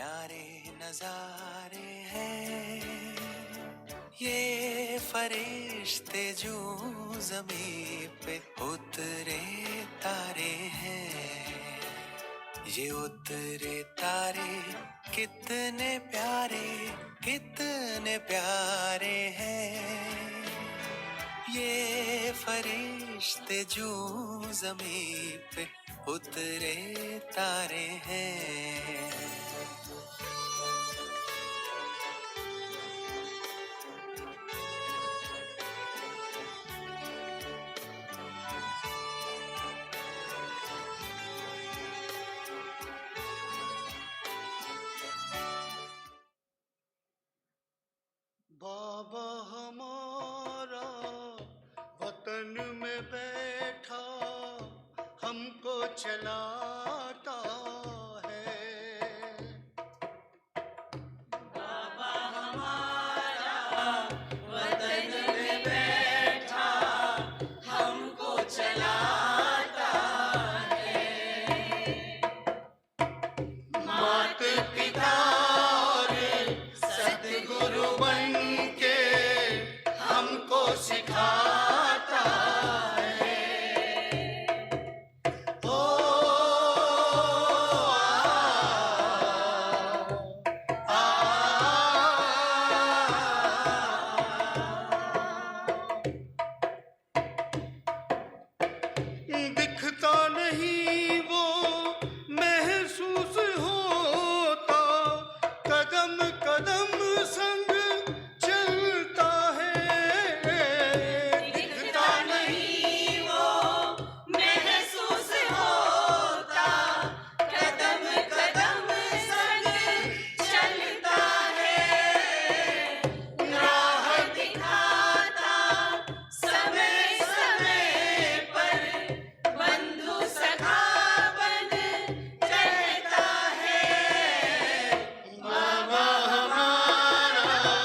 प्यारे नजारे हैं ये फरिश्ते जो ज़मीं पे उतरे तारे हैं ये उतरे तारे कितने प्यारे हैं ये फरिश्ते जो ज़मीं पे उतरे तारे हैं। बाबा हमारा वतन में बैठा हमको चलाता है। बाबा हमारा वतन में बैठा हमको चलाता है। मात पिता और सतगुरु बन के हमको सिखाता है। ओ आ, दिखता नहीं वो महसूस होता कदम कदम संग चलता है। दिखता नहीं वो महसूस होता कदम कदम संग चलता है। राह दिखाता समय समय पर बंधु सखा बन रहता है। बाबा हमारा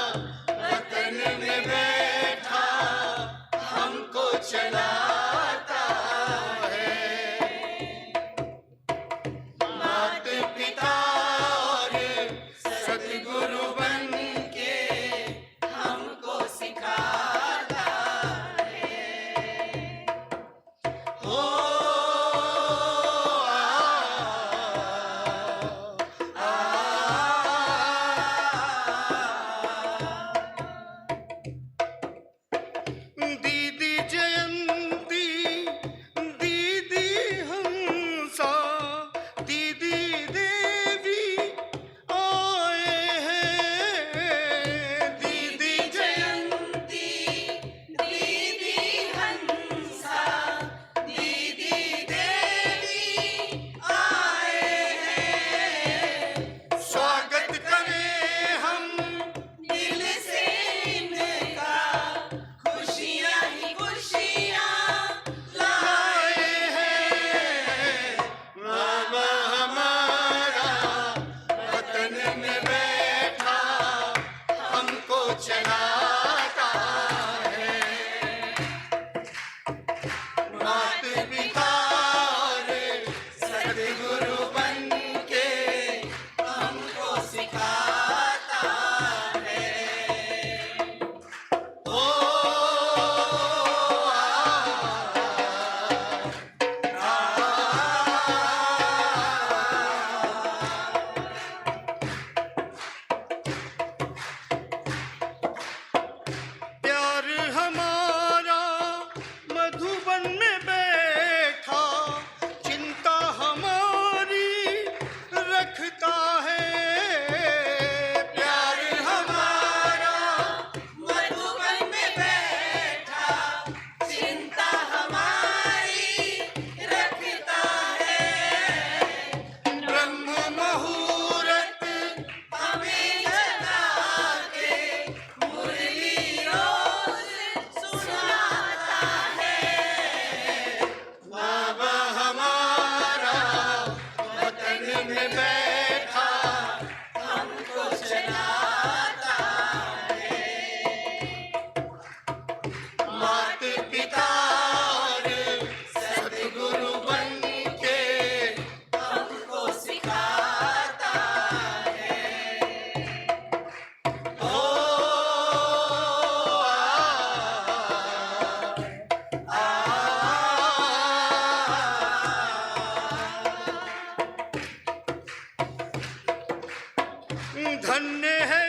धन्य है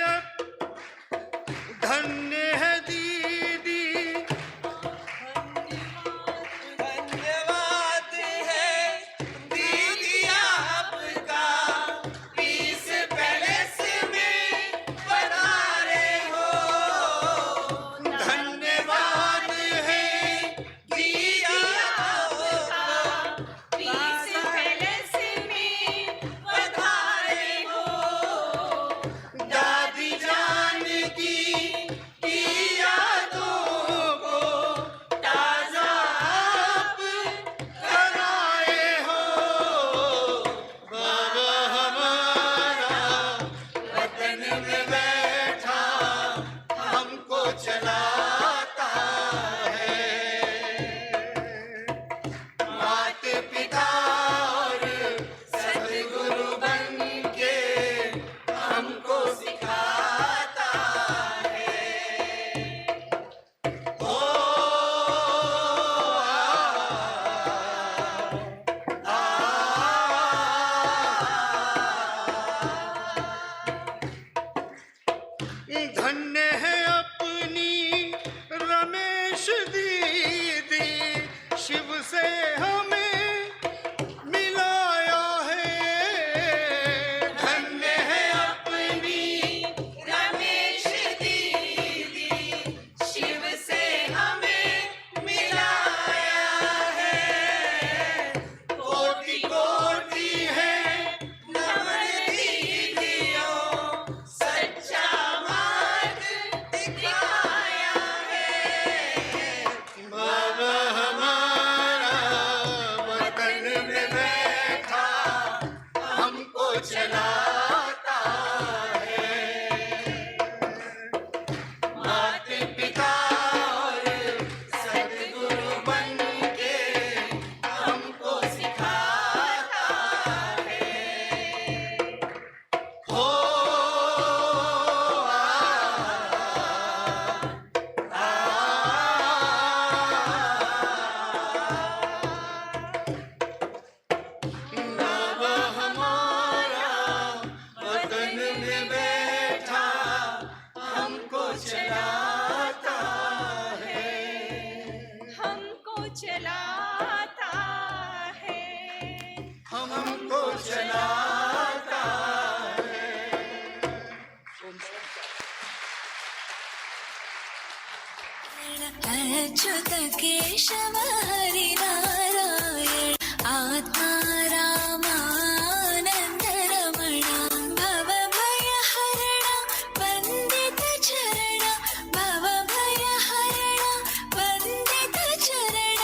धन्य है दीदी, धन्यवाद है दीदी आपका, पीस पैलेस में पधारे हो। धन्यवाद है दीदी आपका, पीस पैलेस में पधारे हो। दादी जान की यादों को ताजा आप कराए हो। बाबा हमारा वतन में बैठा हमको चलाता है, माता पिता और सद्गुरु बन के हमको सिखाता है। ओ धन्य है अपनी रमेश दीदी, शिव से हमें मिलाया है। धन्य है अपनी रमेश दीदी, शिव से हमें मिलाया है। कोटि कोटि है नमन दीदियों, सच्चा मार्ग दिखाया है। बाबा हमारा वतन में बैठा हमको चलाता है, माता पिता और सद्गुरु बन के हमको सिखाता है। हो बाबा हमारा वतन में बैठा हमको चलाता है। हमको चलाता है। हमको चलाता है। अच्युत केशव हरि नारायण आत्मा रामानंद रमण भव भय हरण वंदित चरण भव भय हरण वंदित चरण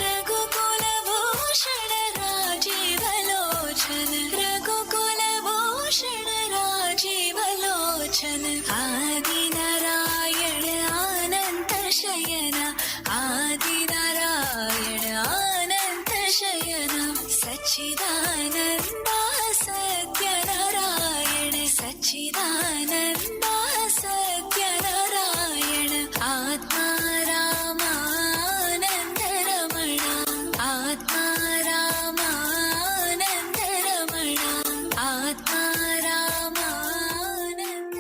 रघुकुल भूषण राजीव लोचन रघुकुल भूषण राजीव लोचन आदि नारायण अनंत शयन आदि नारायण अनंत शयन सच्चिदानंद सत्यनारायण सच्चिदानंद सत्यनारायण आत्मा रामानंद रमण आत्मा रामानंद रमण आत्मा रामानंद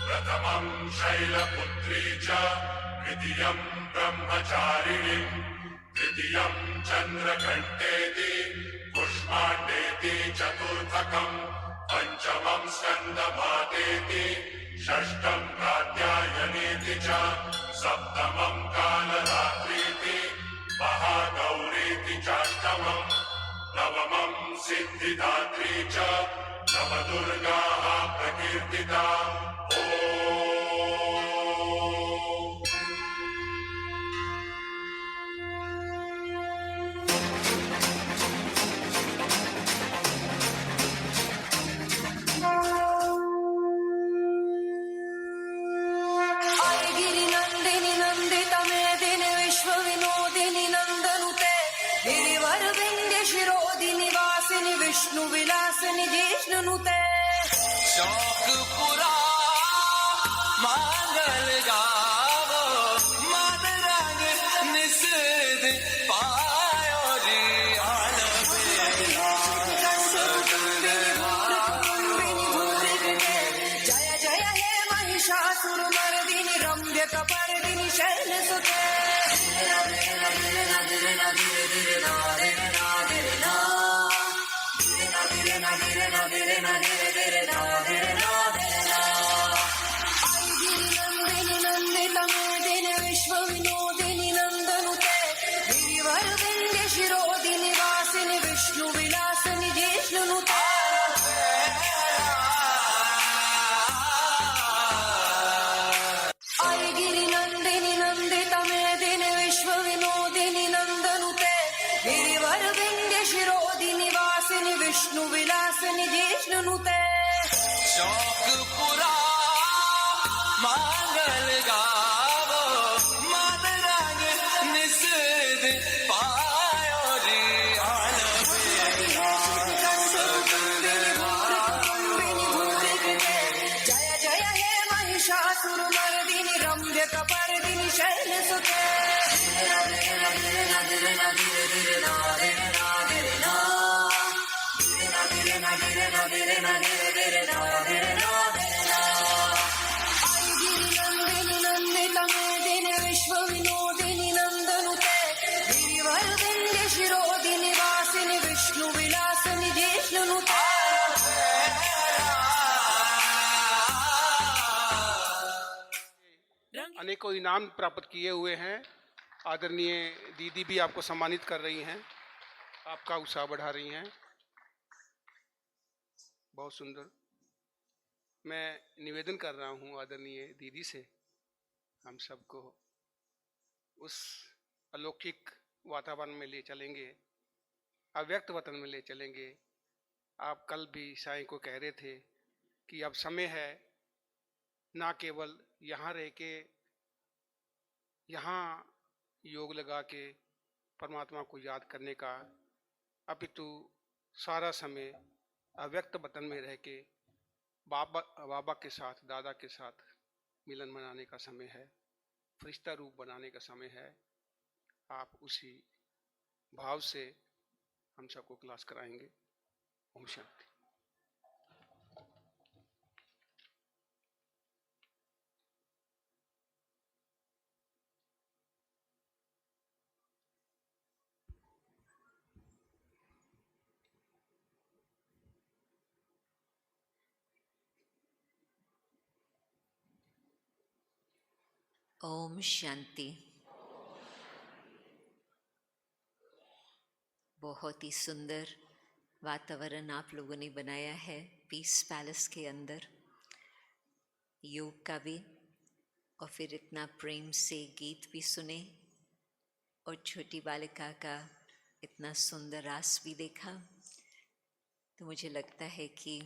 प्रथमं शैलपुत्री च द्वितीयं ब्रह्मचारिणी तृतीयं चन्द्रघण्टेति कुष्माण्डेति चतुर्थकं पञ्चमं स्कन्दमातेति षष्ठं कात्यायनेति च सप्तमं कालरात्रीति महागौरीति चाष्टमं नवमं सिद्धिदात्री च नवदुर्गाः प्रकीर्तिता ॐ गिरिनंदिनी नंदित मेदिनी विश्व विनोदिनी नंदनुते गिरिवर विंध्य शिरोदिनी वासिनी विष्णु विलासिनी जिष्णुनुते शौक पूरा मांगल गावो मन रंग निषेध पायो जी आनंद महिषासुरमर्दिनि रम्यकपर्दिनि शैलसुते गिरिनन्दिनि नन्दितमेदिनि विश्वविनोदिनि नन्दनुते गिरिवरविन्द्य शिरोदिनि वासिनि विष्णुविलासिनि जिष्णुनुते गिरिनन्दिनि नन्दितमेदिनि विश्वविनोदिनि नन्दनुते गिरिवरविन्द्य शिरोदिनि वासिनि विष्णुविलासिनि जिष्णुनुते शौक पूरा मांगल गावो मन रंग निषेध पायो रे जय जय हे महिषासुरमर्दिनि रम्यकपर्दिनि शैलसुते गिरिनन्दिनि नन्दितमेदिनि विश्वविनोदिनि नन्दनुते गिरिवरविन्द्य शिरोदिनि वासिनि विष्णुविलासिनि जिष्णुनुते अनेकों इनाम प्राप्त किए हुए हैं। आदरणीय दीदी भी आपको सम्मानित कर रही हैं, आपका उत्साह बढ़ा रही हैं। बहुत सुंदर। मैं निवेदन कर रहा हूं आदरणीय दीदी से, हम सबको उस अलौकिक वातावरण में ले चलेंगे, अव्यक्त वतन में ले चलेंगे। आप कल भी साईं को कह रहे थे कि अब समय है ना केवल यहाँ रह के यहाँ योग लगा के परमात्मा को याद करने का, अपितु सारा समय अव्यक्त वतन में रह के बाबा के साथ, दादा के साथ मिलन मनाने का समय है, फरिश्ता रूप बनाने का समय है। आप उसी भाव से हम सबको क्लास कराएंगे। ओम शांति। ओम शांति। बहुत ही सुंदर वातावरण आप लोगों ने बनाया है पीस पैलेस के अंदर, योग का भी, और फिर इतना प्रेम से गीत भी सुने और छोटी बालिका का इतना सुंदर रास भी देखा। तो मुझे लगता है कि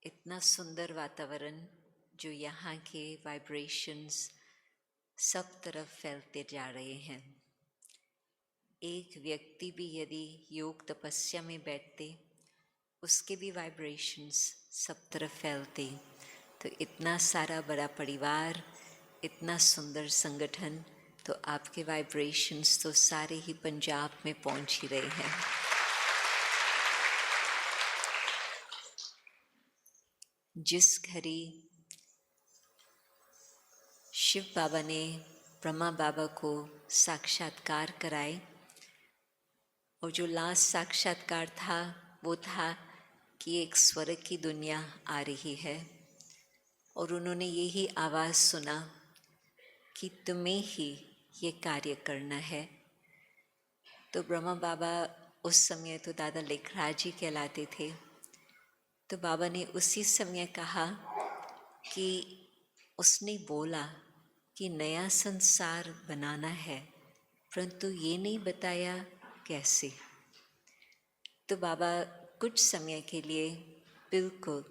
इतना सुंदर वातावरण, जो यहाँ के वाइब्रेशंस सब तरफ फैलते जा रहे हैं। एक व्यक्ति भी यदि योग तपस्या में बैठते, उसके भी वाइब्रेशंस सब तरफ फैलते। तो इतना सारा बड़ा परिवार, इतना सुंदर संगठन, तो आपके वाइब्रेशंस तो सारे ही पंजाब में पहुंच ही रहे हैं। जिस घड़ी शिव बाबा ने ब्रह्मा बाबा को साक्षात्कार कराए, और जो लास्ट साक्षात्कार था वो था कि एक स्वर्ग की दुनिया आ रही है, और उन्होंने यही आवाज़ सुना कि तुम्हें ही ये कार्य करना है। तो ब्रह्मा बाबा उस समय तो दादा लेखराज जी कहलाते थे। तो बाबा ने उसी समय कहा कि उसने बोला कि नया संसार बनाना है, परंतु ये नहीं बताया कैसे। तो बाबा कुछ समय के लिए बिल्कुल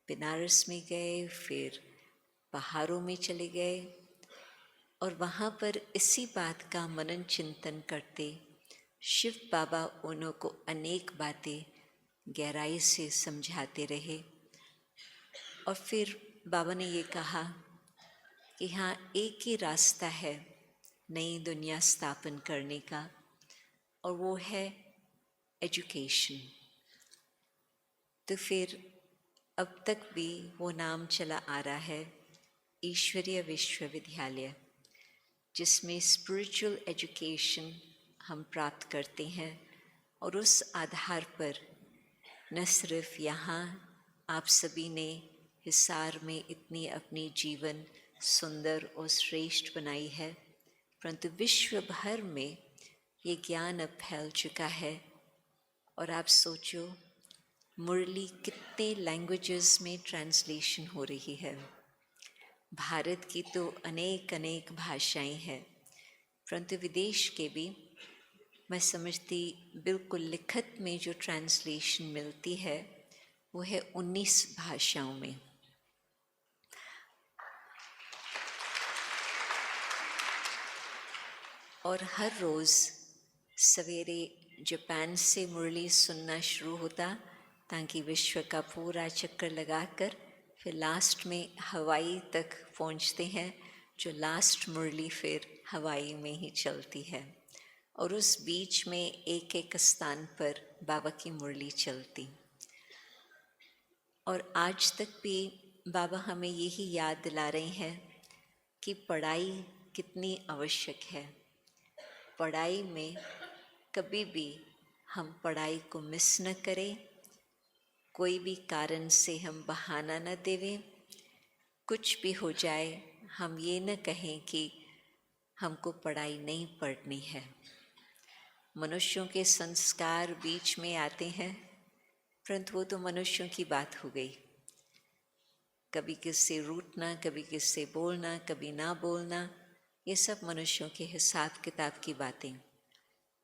बनारस में गए, फिर पहाड़ों में चले गए, और वहाँ पर इसी बात का मनन चिंतन करते शिव बाबा उन्हों को अनेक बातें गहराई से समझाते रहे। और फिर बाबा ने ये कहा कि हाँ, एक ही रास्ता है नई दुनिया स्थापन करने का, और वो है एजुकेशन। तो फिर अब तक भी वो नाम चला आ रहा है ईश्वरीय विश्वविद्यालय, जिसमें स्पिरिचुअल एजुकेशन हम प्राप्त करते हैं। और उस आधार पर न सिर्फ यहाँ आप सभी ने हिसार में इतनी अपनी जीवन सुंदर और श्रेष्ठ बनाई है, परंतु विश्व भर में ये ज्ञान अब फैल चुका है। और आप सोचो मुरली कितने लैंग्वेजेस में ट्रांसलेशन हो रही है। भारत की तो अनेक अनेक भाषाएं हैं, परंतु विदेश के भी मैं समझती बिल्कुल लिखित में जो ट्रांसलेशन मिलती है वो है 19 भाषाओं में। और हर रोज़ सवेरे जापान से मुरली सुनना शुरू होता, ताकि विश्व का पूरा चक्कर लगाकर फिर लास्ट में हवाई तक पहुंचते हैं, जो लास्ट मुरली फिर हवाई में ही चलती है। और उस बीच में एक एक स्थान पर बाबा की मुरली चलती। और आज तक भी बाबा हमें यही याद दिला रहे हैं कि पढ़ाई कितनी आवश्यक है। पढ़ाई में कभी भी हम पढ़ाई को मिस न करें, कोई भी कारण से हम बहाना न देवें। कुछ भी हो जाए हम ये न कहें कि हमको पढ़ाई नहीं पढ़नी है। मनुष्यों के संस्कार बीच में आते हैं, परंतु वो तो मनुष्यों की बात हो गई। कभी किससे रूठना, कभी किससे बोलना, कभी ना बोलना, ये सब मनुष्यों के हिसाब किताब की बातें।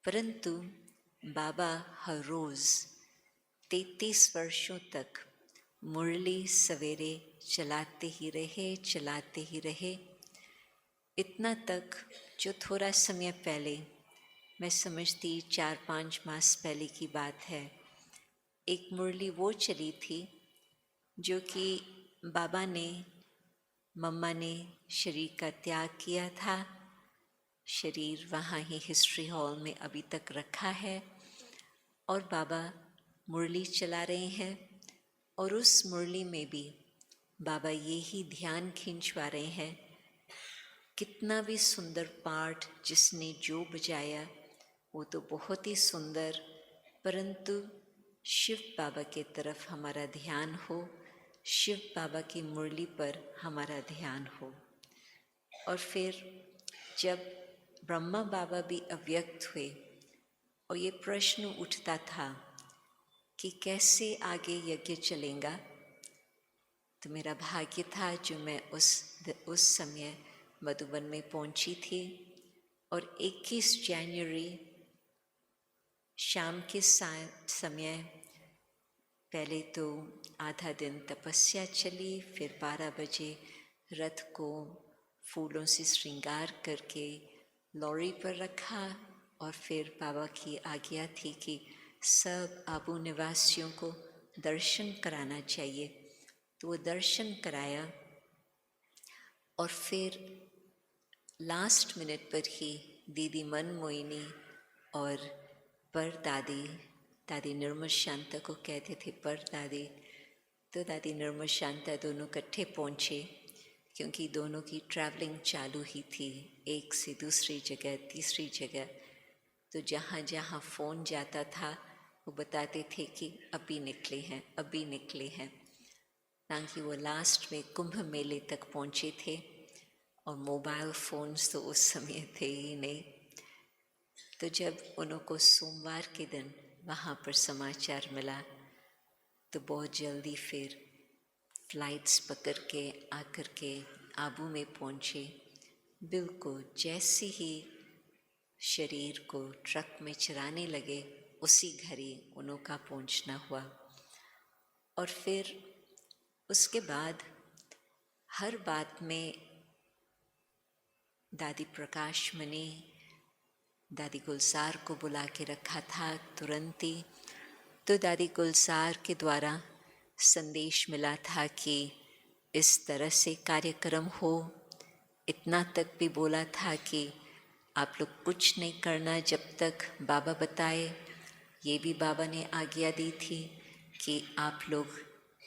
परंतु बाबा हर रोज़ 33 वर्षों तक मुरली सवेरे चलाते ही रहे। इतना तक जो थोड़ा समय पहले, मैं समझती 4-5 मास पहले की बात है, एक मुरली वो चली थी जो कि बाबा ने, मम्मा ने शरीर का त्याग किया था। शरीर वहाँ ही हिस्ट्री हॉल में अभी तक रखा है और बाबा मुरली चला रहे हैं। और उस मुरली में भी बाबा यही ध्यान खिंचवा रहे हैं, कितना भी सुंदर पाठ जिसने जो बजाया वो तो बहुत ही सुंदर, परंतु शिव बाबा के तरफ हमारा ध्यान हो, शिव बाबा की मुरली पर हमारा ध्यान हो। और फिर जब ब्रह्मा बाबा भी अव्यक्त हुए और ये प्रश्न उठता था कि कैसे आगे यज्ञ चलेगा, तो मेरा भाग्य था जो मैं उस समय मधुबन में पहुंची थी। और 21 जनवरी शाम के समय पहले तो आधा दिन तपस्या चली, फिर 12 बजे रथ को फूलों से श्रृंगार करके लॉरी पर रखा। और फिर बाबा की आज्ञा थी कि सब आबू निवासियों को दर्शन कराना चाहिए, तो वो दर्शन कराया। और फिर लास्ट मिनट पर ही दीदी मनमोहिनी और पर दादी निर्मल शांता को कहते थे पर दादी, तो दादी निर्मल शांता दोनों इकट्ठे पहुँचे, क्योंकि दोनों की ट्रैवलिंग चालू ही थी, एक से दूसरी जगह तीसरी जगह। तो जहाँ जहाँ फ़ोन जाता था वो बताते थे कि अभी निकले हैं, ताकि वो लास्ट में कुंभ मेले तक पहुँचे थे। और मोबाइल फ़ोन्स तो उस समय थे ही नहीं। तो जब उनको सोमवार के दिन वहाँ पर समाचार मिला, तो बहुत जल्दी फिर फ्लाइट्स पकड़ के आकर के आबू में पहुँचे। बिल्कुल जैसे ही शरीर को ट्रक में चढ़ाने लगे, उसी घड़ी उनका पहुँचना हुआ। और फिर उसके बाद हर बात में दादी प्रकाश मणि, दादी गुलजार को बुला के रखा था तुरंत ही। तो दादी गुलजार के द्वारा संदेश मिला था कि इस तरह से कार्यक्रम हो। इतना तक भी बोला था कि आप लोग कुछ नहीं करना जब तक बाबा बताए। ये भी बाबा ने आज्ञा दी थी कि आप लोग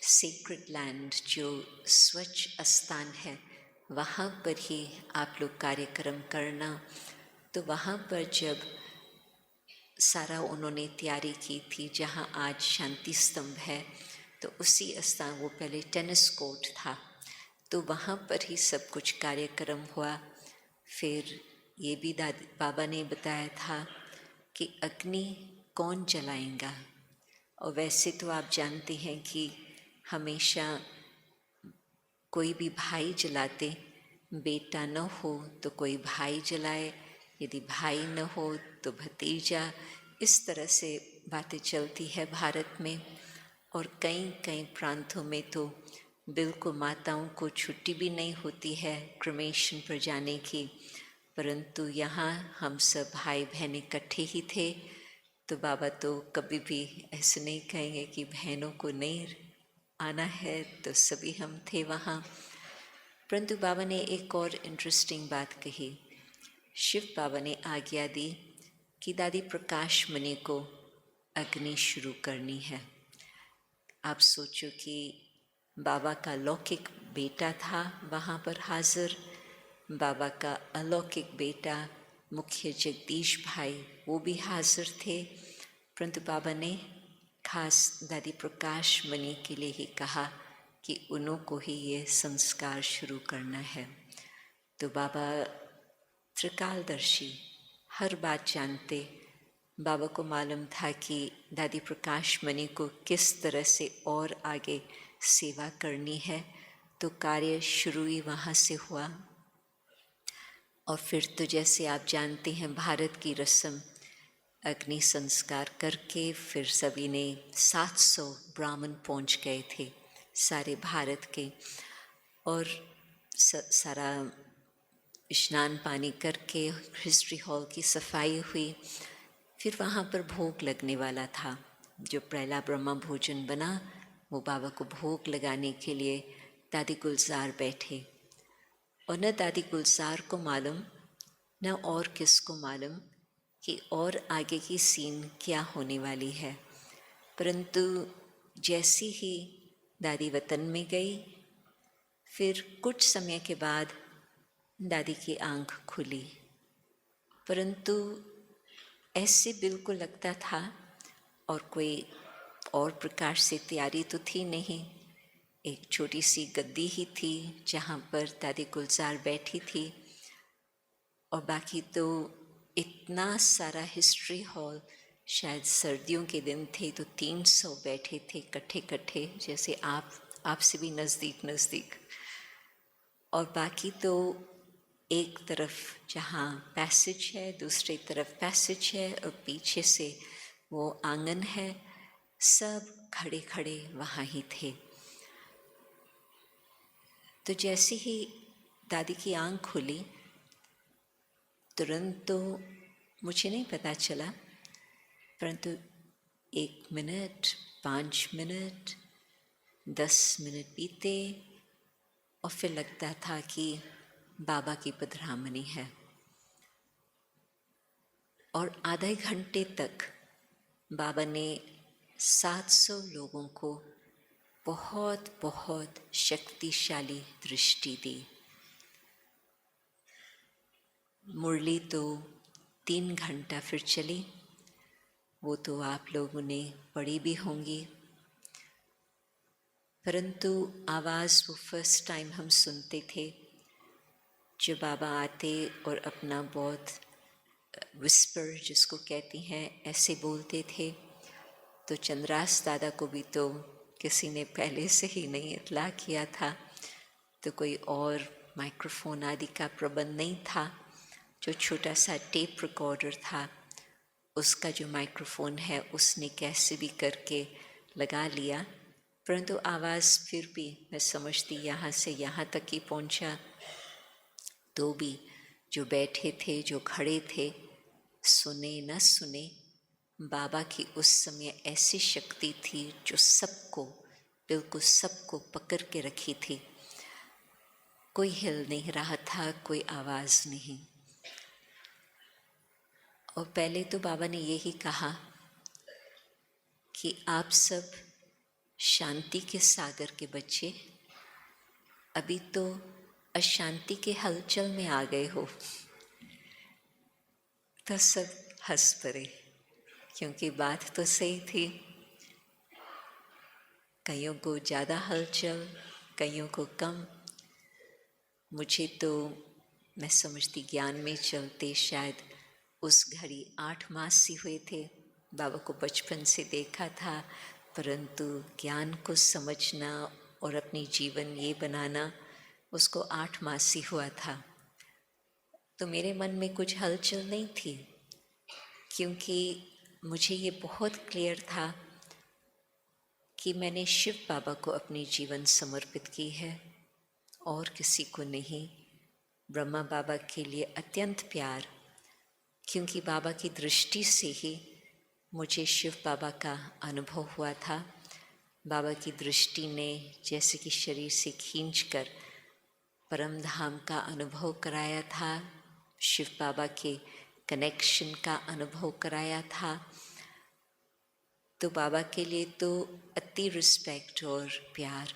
सेक्रेड लैंड, जो स्वच्छ स्थान है, वहाँ पर ही आप लोग कार्यक्रम करना। तो वहाँ पर जब सारा उन्होंने तैयारी की थी, जहाँ आज शांति स्तंभ है, तो उसी स्थान, वो पहले टेनिस कोर्ट था, तो वहाँ पर ही सब कुछ कार्यक्रम हुआ। फिर ये भी दादी बाबा ने बताया था कि अग्नि कौन जलाएगा। और वैसे तो आप जानते हैं कि हमेशा कोई भी भाई जलाते, बेटा न हो तो कोई भाई जलाए, यदि भाई न हो तो भतीजा, इस तरह से बातें चलती है भारत में। और कई कई प्रांतों में तो बिल्कुल माताओं को छुट्टी भी नहीं होती है क्रिमेशन पर जाने की, परंतु यहाँ हम सब भाई बहन इकट्ठे ही थे। तो बाबा तो कभी भी ऐसे नहीं कहेंगे कि बहनों को नहीं आना है, तो सभी हम थे वहाँ। परंतु बाबा ने एक और इंटरेस्टिंग बात कही। शिव बाबा ने आज्ञा दी कि दादी प्रकाश मणि को अग्नि शुरू करनी है। आप सोचो कि बाबा का लौकिक बेटा था वहाँ पर हाजिर, बाबा का अलौकिक बेटा मुख्य जगदीश भाई वो भी हाजिर थे, परंतु बाबा ने खास दादी प्रकाश मणि के लिए ही कहा कि उन्हों को ही ये संस्कार शुरू करना है। तो बाबा त्रिकालदर्शी, हर बात जानते। बाबा को मालूम था कि दादी प्रकाश मणि को किस तरह से और आगे सेवा करनी है, तो कार्य शुरू ही वहाँ से हुआ। और फिर तो जैसे आप जानते हैं भारत की रस्म, अग्नि संस्कार करके फिर सभी ने 700 ब्राह्मण पहुंच गए थे सारे भारत के, और सारा स्नान पानी करके हिस्ट्री हॉल की सफाई हुई। फिर वहाँ पर भोग लगने वाला था, जो पहला ब्रह्मा भोजन बना वो बाबा को भोग लगाने के लिए दादी गुलजार बैठे। और न दादी गुलजार को मालूम न और किसको मालूम कि और आगे की सीन क्या होने वाली है, परंतु जैसी ही दादी वतन में गई, फिर कुछ समय के बाद दादी की आंख खुली, परंतु ऐसे बिल्कुल लगता था और कोई और प्रकार से तैयारी तो थी नहीं। एक छोटी सी गद्दी ही थी जहाँ पर दादी गुलजार बैठी थी, और बाकी तो इतना सारा हिस्ट्री हॉल, शायद सर्दियों के दिन थे तो 300 बैठे थे इकट्ठे इकट्ठे, जैसे आपसे भी नज़दीक। और बाकी तो एक तरफ जहाँ पैसेज है, दूसरी तरफ पैसेज है, और पीछे से वो आंगन है, सब खड़े खड़े वहाँ ही थे। तो जैसे ही दादी की आंख खुली, तुरंत तो मुझे नहीं पता चला, परंतु 1 मिनट, 5 मिनट, 10 मिनट बीते, और फिर लगता था कि बाबा की पधरामनी है। और आधे घंटे तक बाबा ने 700 लोगों को बहुत बहुत शक्तिशाली दृष्टि दी। मुरली तो 3 घंटा फिर चली, वो तो आप लोगों ने पढ़ी भी होंगी, परंतु आवाज़ वो फर्स्ट टाइम हम सुनते थे जो बाबा आते और अपना बहुत विस्पर जिसको कहती हैं ऐसे बोलते थे। तो चंद्रास दादा को भी तो किसी ने पहले से ही नहीं इतला किया था, तो कोई और माइक्रोफोन आदि का प्रबंध नहीं था। जो छोटा सा टेप रिकॉर्डर था, उसका जो माइक्रोफोन है उसने कैसे भी करके लगा लिया, परंतु आवाज़ फिर भी मैं समझती यहाँ से यहाँ तक ही पहुँचा। तो भी जो बैठे थे, जो खड़े थे, सुने न सुने, बाबा की उस समय ऐसी शक्ति थी जो सबको, बिल्कुल सबको पकड़ के रखी थी। कोई हिल नहीं रहा था, कोई आवाज़ नहीं। और पहले तो बाबा ने यही कहा कि आप सब शांति के सागर के बच्चे अभी तो अशांति के हलचल में आ गए हो। तो सब हंस पड़े, क्योंकि बात तो सही थी। कईयों को ज़्यादा हलचल, कईयों को कम। मुझे तो, मैं समझती ज्ञान में चलते शायद उस घड़ी 8 मास ही हुए थे। बाबा को बचपन से देखा था, परंतु ज्ञान को समझना और अपनी जीवन ये बनाना उसको 8 मास ही हुआ था। तो मेरे मन में कुछ हलचल नहीं थी, क्योंकि मुझे ये बहुत क्लियर था कि मैंने शिव बाबा को अपनी जीवन समर्पित की है और किसी को नहीं। ब्रह्मा बाबा के लिए अत्यंत प्यार, क्योंकि बाबा की दृष्टि से ही मुझे शिव बाबा का अनुभव हुआ था। बाबा की दृष्टि ने जैसे कि शरीर से खींचकर परम धाम का अनुभव कराया था, शिव बाबा के कनेक्शन का अनुभव कराया था। तो बाबा के लिए तो अति रिस्पेक्ट और प्यार,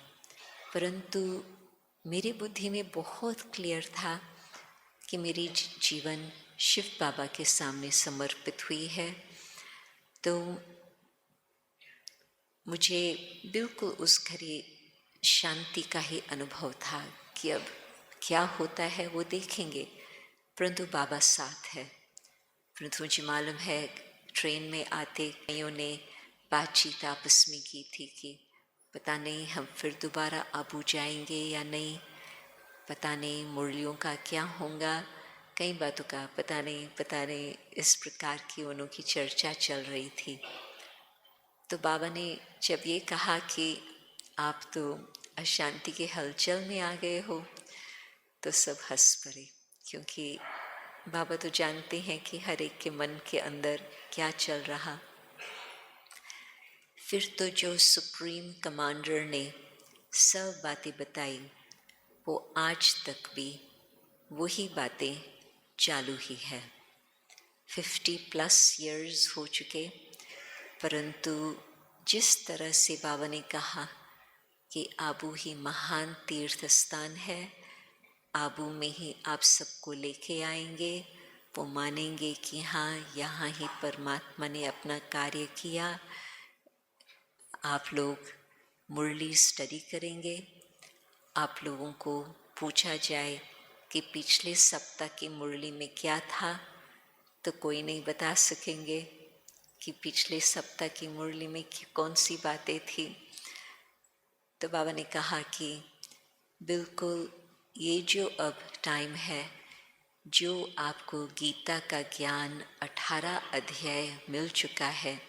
परंतु मेरी बुद्धि में बहुत क्लियर था कि मेरी जीवन शिव बाबा के सामने समर्पित हुई है। तो मुझे बिल्कुल उस घड़ी शांति का ही अनुभव था कि अब क्या होता है वो देखेंगे, परंतु बाबा साथ है। परंतु मुझे मालूम है ट्रेन में आते कईयों ने बातचीत आपस में की थी कि पता नहीं हम फिर दोबारा आबू जाएंगे या नहीं, पता नहीं मुरलियों का क्या होगा, कई बातों का पता नहीं, इस प्रकार की उन्हों की चर्चा चल रही थी। तो बाबा ने जब ये कहा कि आप तो अशांति के हलचल में आ गए हो, तो सब हंस पड़े, क्योंकि बाबा तो जानते हैं कि हर एक के मन के अंदर क्या चल रहा। फिर तो जो सुप्रीम कमांडर ने सब बातें बताई, वो आज तक भी वही बातें चालू ही है। 50+ years हो चुके, परंतु जिस तरह से बाबा ने कहा कि आबू ही महान तीर्थ स्थान है, आबू में ही आप सबको लेके आएंगे, वो मानेंगे कि हाँ यहाँ ही परमात्मा ने अपना कार्य किया। आप लोग मुरली स्टडी करेंगे, आप लोगों को पूछा जाए कि पिछले सप्ताह की मुरली में क्या था, तो कोई नहीं बता सकेंगे कि पिछले सप्ताह की मुरली में कौन सी बातें थी। तो बाबा ने कहा कि बिल्कुल ये जो अब टाइम है, जो आपको गीता का ज्ञान 18 अध्याय मिल चुका है,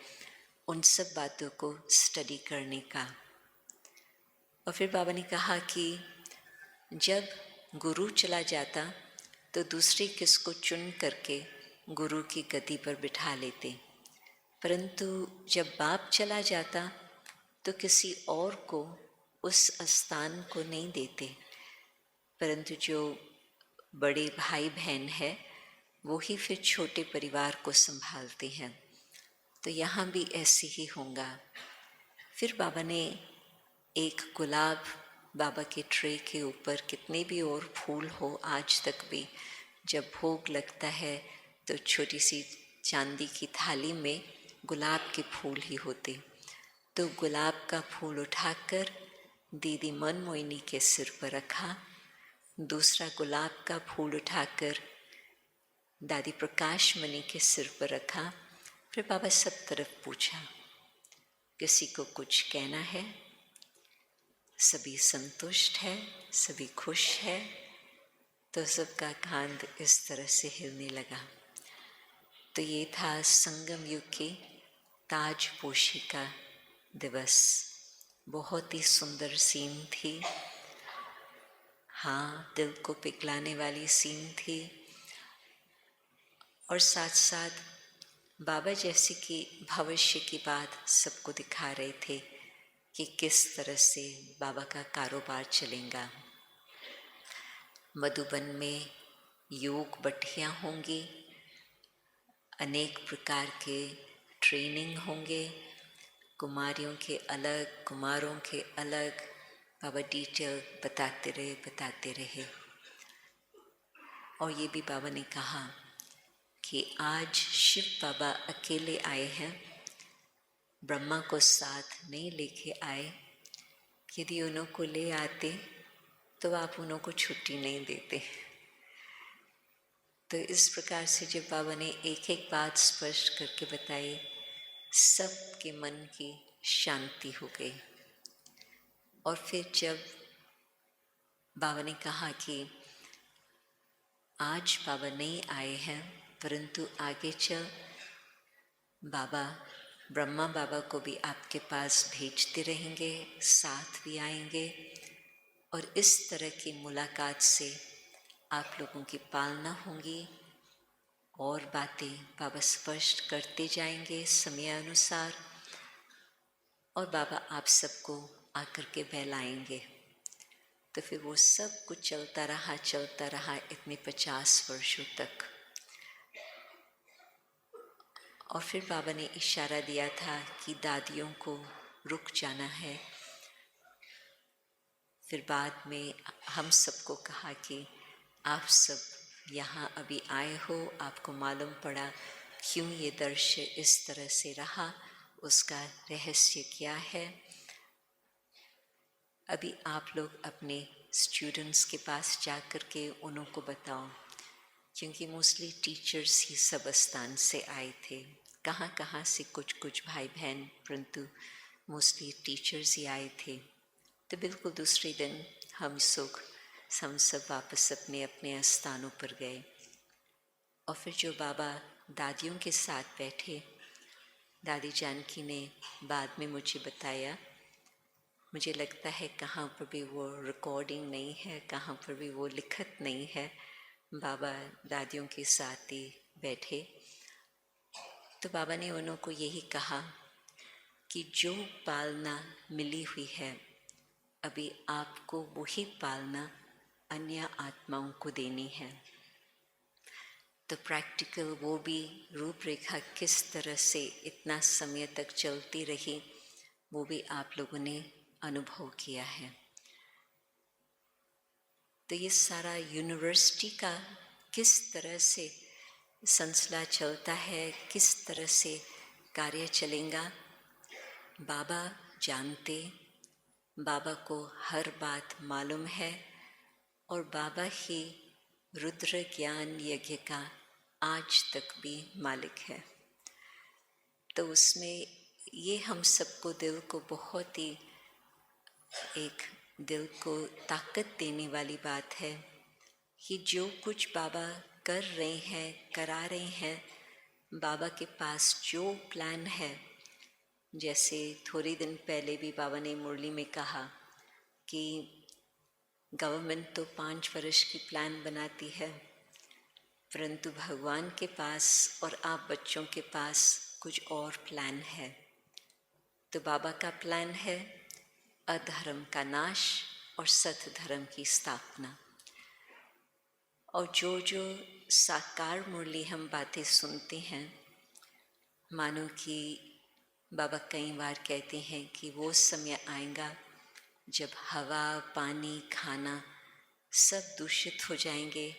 उन सब बातों को स्टडी करने का। और फिर बाबा ने कहा कि जब गुरु चला जाता तो दूसरे किसको चुन करके गुरु की गद्दी पर बिठा लेते, परंतु जब बाप चला जाता तो किसी और को उस स्थान को नहीं देते, परंतु जो बड़े भाई बहन है वो ही फिर छोटे परिवार को संभालते हैं। तो यहाँ भी ऐसे ही होगा। फिर बाबा ने एक गुलाब, बाबा के ट्रे के ऊपर कितने भी और फूल हो, आज तक भी जब भोग लगता है तो छोटी सी चांदी की थाली में गुलाब के फूल ही होते। तो गुलाब का फूल उठाकर दीदी मनमोहिनी के सिर पर रखा, दूसरा गुलाब का फूल उठाकर दादी प्रकाश मणि के सिर पर रखा। फिर बाबा सब तरफ पूछा, किसी को कुछ कहना है? सभी संतुष्ट है, सभी खुश है? तो सबका कांध इस तरह से हिलने लगा। तो ये था संगम युग की ताजपोशी का दिवस। बहुत ही सुंदर सीन थी, हाँ दिल को पिघलाने वाली सीन थी। और साथ साथ बाबा जैसे कि भविष्य की बात सबको दिखा रहे थे कि किस तरह से बाबा का कारोबार चलेगा। मधुबन में योग भट्टियाँ होंगी, अनेक प्रकार के ट्रेनिंग होंगे, कुमारियों के अलग, कुमारों के अलग बाबा डिटेल बताते रहे। और ये भी बाबा ने कहा कि आज शिव बाबा अकेले आए हैं, ब्रह्मा को साथ नहीं लेके आए। यदि उन्हों को ले आते तो आप उन्हों को छुट्टी नहीं देते। तो इस प्रकार से जब बाबा ने एक एक बात स्पष्ट करके बताई, सबके मन की शांति हो गई। और फिर जब बाबा ने कहा कि आज बाबा नहीं आए हैं, परंतु आगे चल बाबा ब्रह्मा बाबा को भी आपके पास भेजते रहेंगे, साथ भी आएंगे, और इस तरह की मुलाकात से आप लोगों की पालना होगी और बातें बाबा स्पष्ट करते जाएंगे समय अनुसार, और बाबा आप सबको आकर के बहलाएंगे। तो फिर वो सब कुछ चलता रहा इतने 50 वर्षों तक। और फिर बाबा ने इशारा दिया था कि दादियों को रुक जाना है। फिर बाद में हम सबको कहा कि आप सब यहाँ अभी आए हो, आपको मालूम पड़ा क्यों ये दृश्य इस तरह से रहा, उसका रहस्य क्या है। अभी आप लोग अपने स्टूडेंट्स के पास जा कर के उन्हों को बताओ, क्योंकि मोस्टली टीचर्स ही सब स्थान से आए थे, कहाँ से कुछ भाई बहन, परंतु मोस्टली टीचर्स ही आए थे। तो बिल्कुल दूसरे दिन हम सब वापस अपने अपने स्थानों पर गए। और फिर जो बाबा दादियों के साथ बैठे, दादी जानकी ने बाद में मुझे बताया, मुझे लगता है कहाँ पर भी वो रिकॉर्डिंग नहीं है, कहाँ पर भी वो लिखत नहीं है, बाबा दादियों के साथ ही बैठे। तो बाबा ने उन्हों को यही कहा कि जो पालना मिली हुई है, अभी आपको वही पालना अन्य आत्माओं को देनी है। तो प्रैक्टिकल वो भी रूपरेखा किस तरह से इतना समय तक चलती रही, वो भी आप लोगों ने अनुभव किया है। तो ये सारा यूनिवर्सिटी का किस तरह से सिलसिला चलता है, किस तरह से कार्य चलेगा, बाबा जानते, बाबा को हर बात मालूम है, और बाबा ही रुद्र ज्ञान यज्ञ का आज तक भी मालिक है। तो उसमें ये हम सबको दिल को बहुत ही एक दिल को ताकत देने वाली बात है कि जो कुछ बाबा कर रहे हैं, करा रहे हैं, बाबा के पास जो प्लान है, जैसे थोड़े दिन पहले भी बाबा ने मुरली में कहा कि गवर्नमेंट तो 5 वर्ष की प्लान बनाती है, परंतु भगवान के पास और आप बच्चों के पास कुछ और प्लान है। तो बाबा का प्लान है अधर्म का नाश और सत धर्म की स्थापना। और जो साकार मुरली हम बातें सुनते हैं, मानो कि बाबा कई बार कहते हैं कि वो समय आएगा जब हवा, पानी, खाना सब दूषित हो जाएंगे,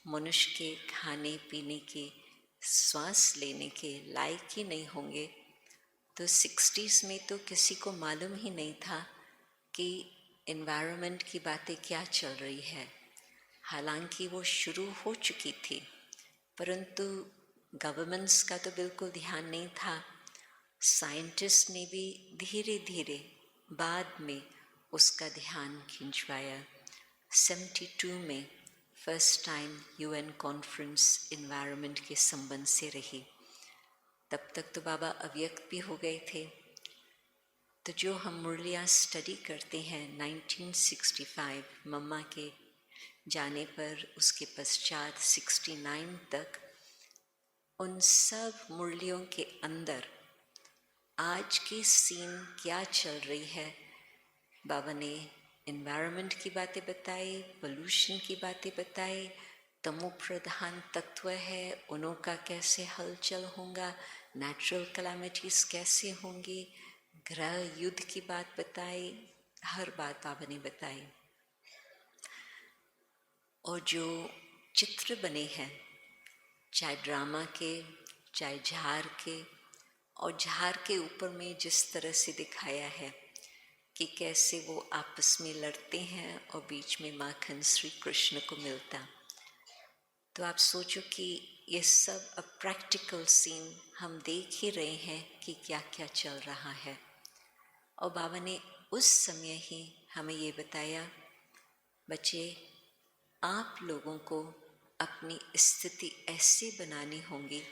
मनुष्य के खाने पीने के, सांस लेने के लायक ही नहीं होंगे। तो 60s में तो किसी को मालूम ही नहीं था कि एनवायरनमेंट की बातें क्या चल रही है। हालांकि वो शुरू हो चुकी थी, परंतु गवर्नमेंट्स का तो बिल्कुल ध्यान नहीं था। साइंटिस्ट ने भी धीरे धीरे बाद में उसका ध्यान खिंचवाया। 72 में first time UN conference environment के संबंध से रही। तब तक तो बाबा अव्यक्त भी हो गए थे। तो जो हम मुरलियाँ स्टडी करते हैं 1965 मम्मा के जाने पर, उसके पश्चात 69 तक, उन सब मुरलियों के अंदर आज की सीन क्या चल रही है, बाबा ने एनवायरनमेंट की बातें बताई, पोल्यूशन की बातें बताई, तमो प्रधान तत्व है उनों का कैसे हलचल होगा, नेचुरल कैलामिटीज़ कैसे होंगी, ग्रह युद्ध की बात बताई, हर बात बाबा ने बताई। और जो चित्र बने हैं, चाहे ड्रामा के, चाहे झार के, और झार के ऊपर में जिस तरह से दिखाया है कि कैसे वो आपस में लड़ते हैं और बीच में माखन श्री कृष्ण को मिलता, तो आप सोचो कि ये सब अब प्रैक्टिकल सीन हम देख ही रहे हैं कि क्या क्या चल रहा है। और बाबा ने उस समय ही हमें ये बताया, बच्चे आप लोगों को अपनी स्थिति ऐसी बनानी होगी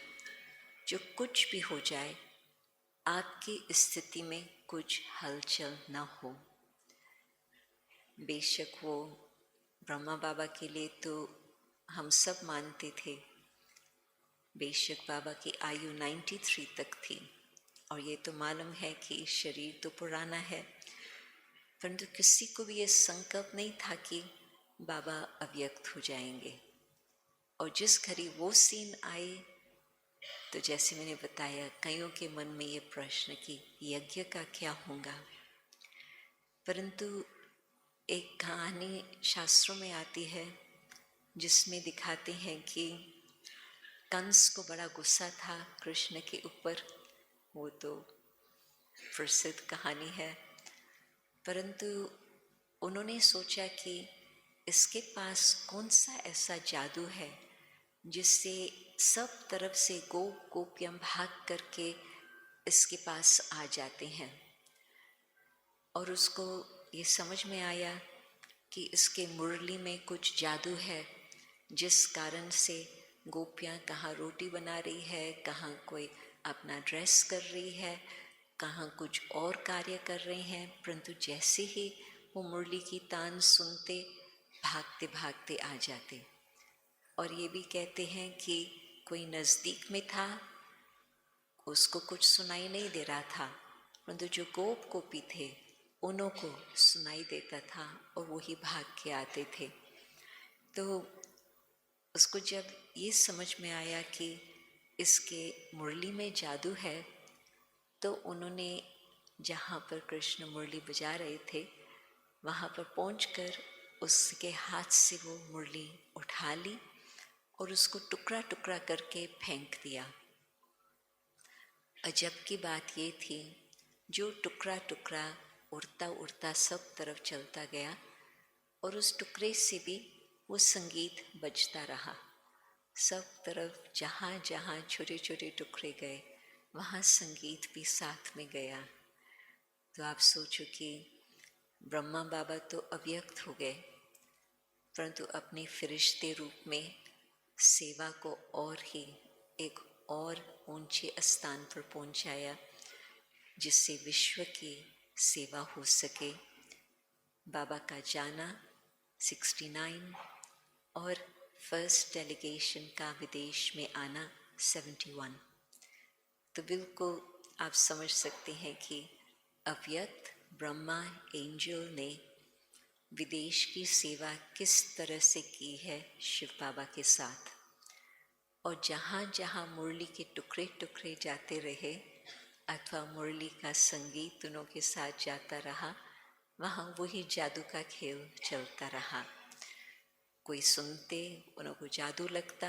जो कुछ भी हो जाए आपकी स्थिति में कुछ हलचल न हो। बेशक वो ब्रह्मा बाबा के लिए तो हम सब मानते थे, बेशक बाबा की आयु 93 तक थी, और ये तो मालूम है कि शरीर तो पुराना है, परंतु किसी को भी ये संकल्प नहीं था कि बाबा अव्यक्त हो जाएंगे। और जिस घड़ी वो सीन आए, तो जैसे मैंने बताया, कईयों के मन में ये प्रश्न कि यज्ञ का क्या होगा। परंतु एक कहानी शास्त्रों में आती है जिसमें दिखाते हैं कि कंस को बड़ा गुस्सा था कृष्ण के ऊपर, वो तो प्रसिद्ध कहानी है। परंतु उन्होंने सोचा कि इसके पास कौन सा ऐसा जादू है जिससे सब तरफ से गोपियाँ भाग करके इसके पास आ जाते हैं। और उसको ये समझ में आया कि इसके मुरली में कुछ जादू है, जिस कारण से गोपियाँ कहाँ रोटी बना रही है, कहाँ कोई अपना ड्रेस कर रही है, कहाँ कुछ और कार्य कर रहे हैं, परंतु जैसे ही वो मुरली की तान सुनते भागते भागते आ जाते। और ये भी कहते हैं कि कोई नज़दीक में था, उसको कुछ सुनाई नहीं दे रहा था, परंतु जो गोपी थे उन्हों को सुनाई देता था और वही भाग के आते थे। तो उसको जब ये समझ में आया कि इसके मुरली में जादू है, तो उन्होंने जहाँ पर कृष्ण मुरली बजा रहे थे वहाँ पर पहुंचकर उसके हाथ से वो मुरली उठा ली और उसको टुकड़ा टुकड़ा करके फेंक दिया। अजब की बात ये थी, जो टुकड़ा टुकड़ा उड़ता उड़ता सब तरफ चलता गया और उस टुकड़े से भी वो संगीत बजता रहा। सब तरफ जहाँ जहाँ छोटे छोटे टुकड़े गए वहाँ संगीत भी साथ में गया। तो आप सोचो कि ब्रह्मा बाबा तो अव्यक्त हो गए, परंतु अपने फरिश्ते रूप में सेवा को और ही एक और ऊंचे स्थान पर पहुंचाया, जिससे विश्व की सेवा हो सके। बाबा का जाना 69 और फर्स्ट डेलीगेशन का विदेश में आना 71। तो बिल्कुल आप समझ सकते हैं कि अव्यक्त ब्रह्मा एंजल ने विदेश की सेवा किस तरह से की है शिव बाबा के साथ। और जहाँ जहाँ मुरली के टुकड़े टुकड़े जाते रहे अथवा मुरली का संगीत उनों के साथ जाता रहा, वहाँ वही जादू का खेल चलता रहा। कोई सुनते उन्हों को जादू लगता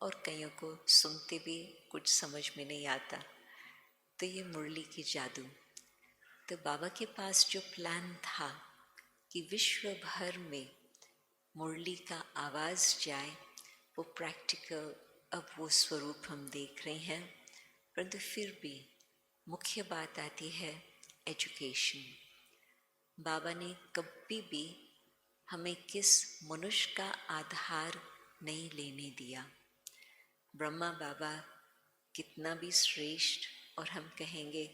और कईयों को सुनते भी कुछ समझ में नहीं आता। तो ये मुरली की जादू। तो बाबा के पास जो प्लान था कि विश्व भर में मुरली का आवाज़ जाए, वो प्रैक्टिकल अब वो स्वरूप हम देख रहे हैं। परंतु फिर भी मुख्य बात आती है एजुकेशन। बाबा ने कभी भी हमें किस मनुष्य का आधार नहीं लेने दिया। ब्रह्मा बाबा कितना भी श्रेष्ठ, और हम कहेंगे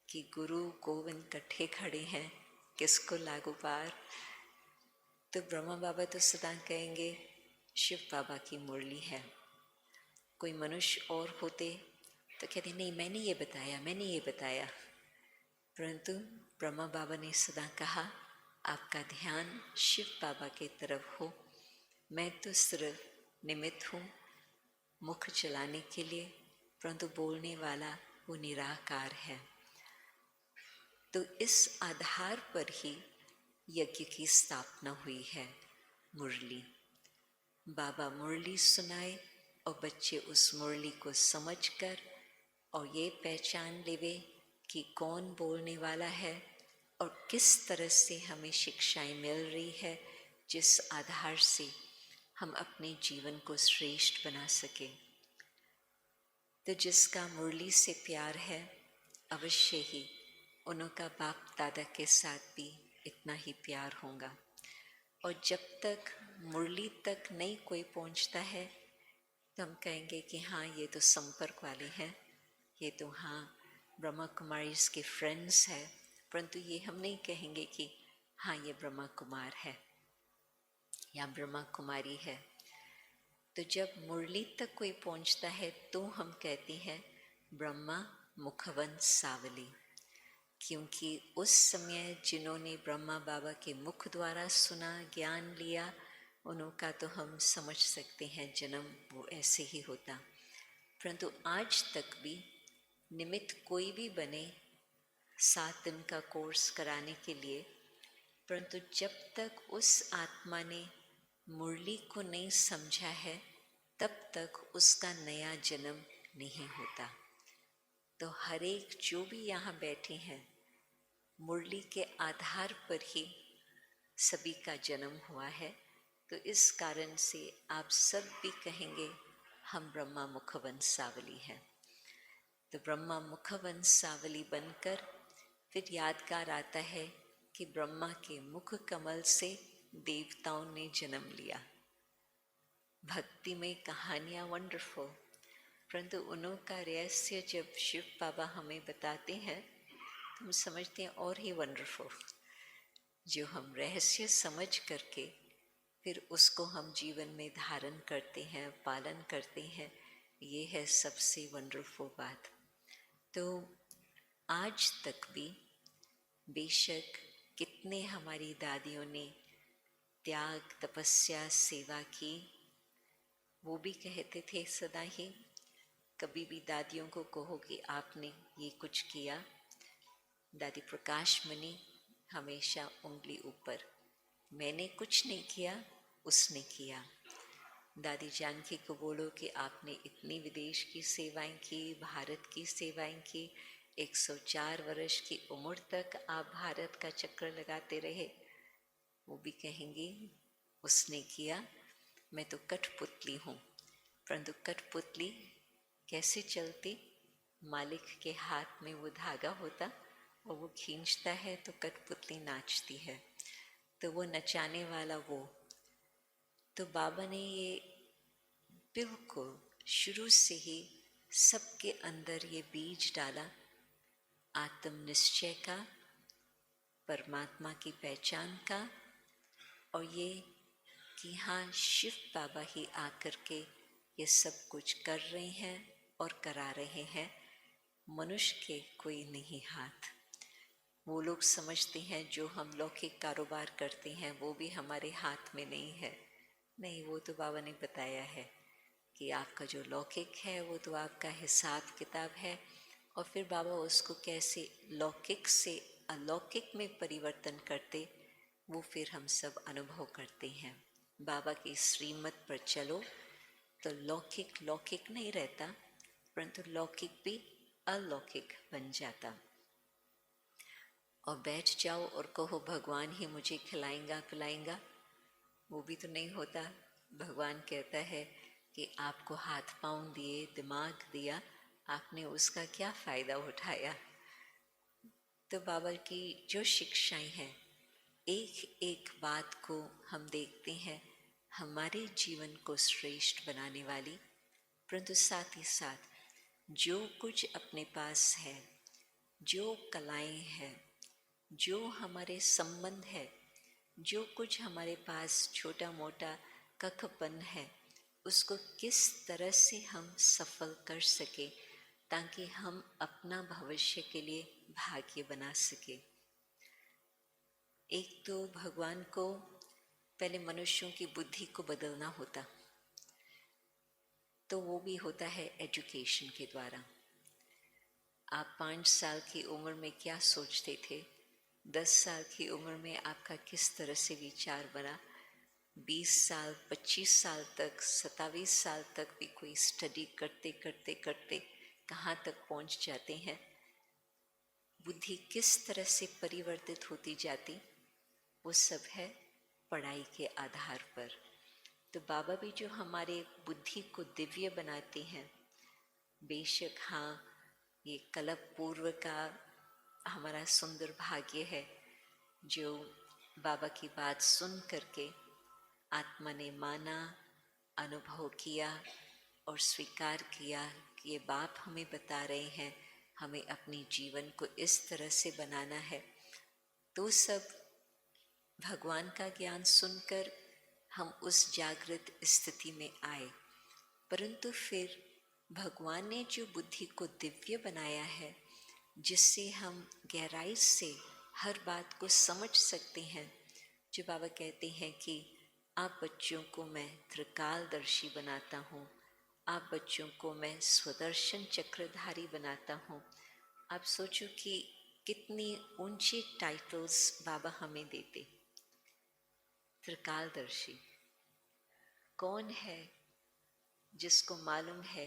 कि गुरु गोविंद कट्ठे खड़े हैं, किसको लागू पार, तो ब्रह्मा बाबा तो सदा कहेंगे शिव बाबा की मुरली है। कोई मनुष्य और होते तो कहते नहीं मैंने ये बताया, मैंने ये बताया। परंतु ब्रह्मा बाबा ने सदा कहा आपका ध्यान शिव बाबा के तरफ हो, मैं तो सिर्फ निमित्त हूँ मुख चलाने के लिए, परंतु बोलने वाला वो निराकार है। तो इस आधार पर ही यज्ञ की स्थापना हुई है। मुरली, बाबा मुरली सुनाए और बच्चे उस मुरली को समझकर और ये पहचान लेवे कि कौन बोलने वाला है और किस तरह से हमें शिक्षाएं मिल रही है, जिस आधार से हम अपने जीवन को श्रेष्ठ बना सके। तो जिसका मुरली से प्यार है, अवश्य ही उनका बाप दादा के साथ भी इतना ही प्यार होगा। और जब तक मुरली तक नहीं कोई पहुंचता है तो हम कहेंगे कि हाँ ये तो संपर्क वाले हैं, ये तो हाँ ब्रह्मा कुमारी के फ्रेंड्स हैं, परंतु ये हम नहीं कहेंगे कि हाँ ये ब्रह्मा कुमार है या ब्रह्मा कुमारी है। तो जब मुरली तक कोई पहुंचता है तो हम कहते हैं ब्रह्मा मुखवन सावली, क्योंकि उस समय जिन्होंने ब्रह्मा बाबा के मुख द्वारा सुना, ज्ञान लिया, उनका तो हम समझ सकते हैं जन्म वो ऐसे ही होता। परंतु आज तक भी निमित्त कोई भी बने 7 दिन का कोर्स कराने के लिए, परंतु जब तक उस आत्मा ने मुरली को नहीं समझा है तब तक उसका नया जन्म नहीं होता। तो हर एक जो भी यहाँ बैठे हैं मुरली के आधार पर ही सभी का जन्म हुआ है। तो इस कारण से आप सब भी कहेंगे हम ब्रह्मा मुखवन सावली हैं। तो ब्रह्मा मुखवन सावली बनकर फिर यादगार आता है कि ब्रह्मा के मुख कमल से देवताओं ने जन्म लिया। भक्ति में कहानियाँ वंडरफुल, परंतु उनका रहस्य जब शिव बाबा हमें बताते हैं तो हम समझते हैं और ही वंडरफुल। जो हम रहस्य समझ करके फिर उसको हम जीवन में धारण करते हैं, पालन करते हैं, ये है सबसे वंडरफुल बात। तो आज तक भी बेशक कितने हमारी दादियों ने त्याग, तपस्या, सेवा की, वो भी कहते थे सदा ही। कभी भी दादियों को कहो कि आपने ये कुछ किया, दादी प्रकाश मणि हमेशा उंगली ऊपर, मैंने कुछ नहीं किया, उसने किया। दादी जानकी को बोलो कि आपने इतनी विदेश की सेवाएं की, भारत की सेवाएं की, 104 वर्ष की उम्र तक आप भारत का चक्कर लगाते रहे, वो भी कहेंगी उसने किया, मैं तो कठपुतली हूँ। परंतु कठपुतली कैसे चलती? मालिक के हाथ में वो धागा होता और वो खींचता है तो कठपुतली नाचती है। तो वो नचाने वाला वो। तो बाबा ने ये बिल्कुल शुरू से ही सबके अंदर ये बीज डाला, आत्मनिश्चय का, परमात्मा की पहचान का, और ये कि हाँ शिव बाबा ही आकर के ये सब कुछ कर रहे हैं और करा रहे हैं, मनुष्य के कोई नहीं हाथ। वो लोग समझते हैं जो हम लौकिक कारोबार करते हैं वो भी हमारे हाथ में नहीं है। नहीं, वो तो बाबा ने बताया है कि आपका जो लौकिक है वो तो आपका हिसाब किताब है, और फिर बाबा उसको कैसे लौकिक से अलौकिक में परिवर्तन करते वो फिर हम सब अनुभव करते हैं। बाबा की श्रीमत पर चलो तो लौकिक लौकिक नहीं रहता, परंतु लौकिक भी अलौकिक बन जाता। और बैठ जाओ और कहो भगवान ही मुझे खिलाएंगा पिलाएंगा, वो भी तो नहीं होता। भगवान कहता है कि आपको हाथ पाँव दिए, दिमाग दिया, आपने उसका क्या फ़ायदा उठाया। तो बाबा की जो शिक्षाएं हैं, एक एक बात को हम देखते हैं हमारे जीवन को श्रेष्ठ बनाने वाली, परंतु साथ ही साथ जो कुछ अपने पास है, जो कलाएं हैं, जो हमारे संबंध है, जो कुछ हमारे पास छोटा मोटा कखपन है, उसको किस तरह से हम सफल कर सके ताकि हम अपना भविष्य के लिए भाग्य बना सके। एक तो भगवान को पहले मनुष्यों की बुद्धि को बदलना होता, तो वो भी होता है एजुकेशन के द्वारा। आप 5 साल की उम्र में क्या सोचते थे, 10 साल की उम्र में आपका किस तरह से विचार बना, 20 साल 25 साल तक 27 साल तक भी कोई स्टडी करते करते करते कहाँ तक पहुँच जाते हैं, बुद्धि किस तरह से परिवर्तित होती जाती, वो सब है पढ़ाई के आधार पर। तो बाबा भी जो हमारे बुद्धि को दिव्य बनाते हैं, बेशक हाँ, ये कल्प पूर्व का हमारा सुंदर भाग्य है जो बाबा की बात सुन करके आत्मा ने माना, अनुभव किया और स्वीकार किया कि ये बाप हमें बता रहे हैं हमें अपनी जीवन को इस तरह से बनाना है। तो सब भगवान का ज्ञान सुनकर हम उस जागृत स्थिति में आए, परंतु फिर भगवान ने जो बुद्धि को दिव्य बनाया है, जिससे हम गहराई से हर बात को समझ सकते हैं, जो बाबा कहते हैं कि आप बच्चों को मैं त्रिकालदर्शी बनाता हूँ, आप बच्चों को मैं स्वदर्शन चक्रधारी बनाता हूँ। आप सोचो कि कितनी ऊंची टाइटल्स बाबा हमें देते। त्रिकालदर्शी कौन है जिसको मालूम है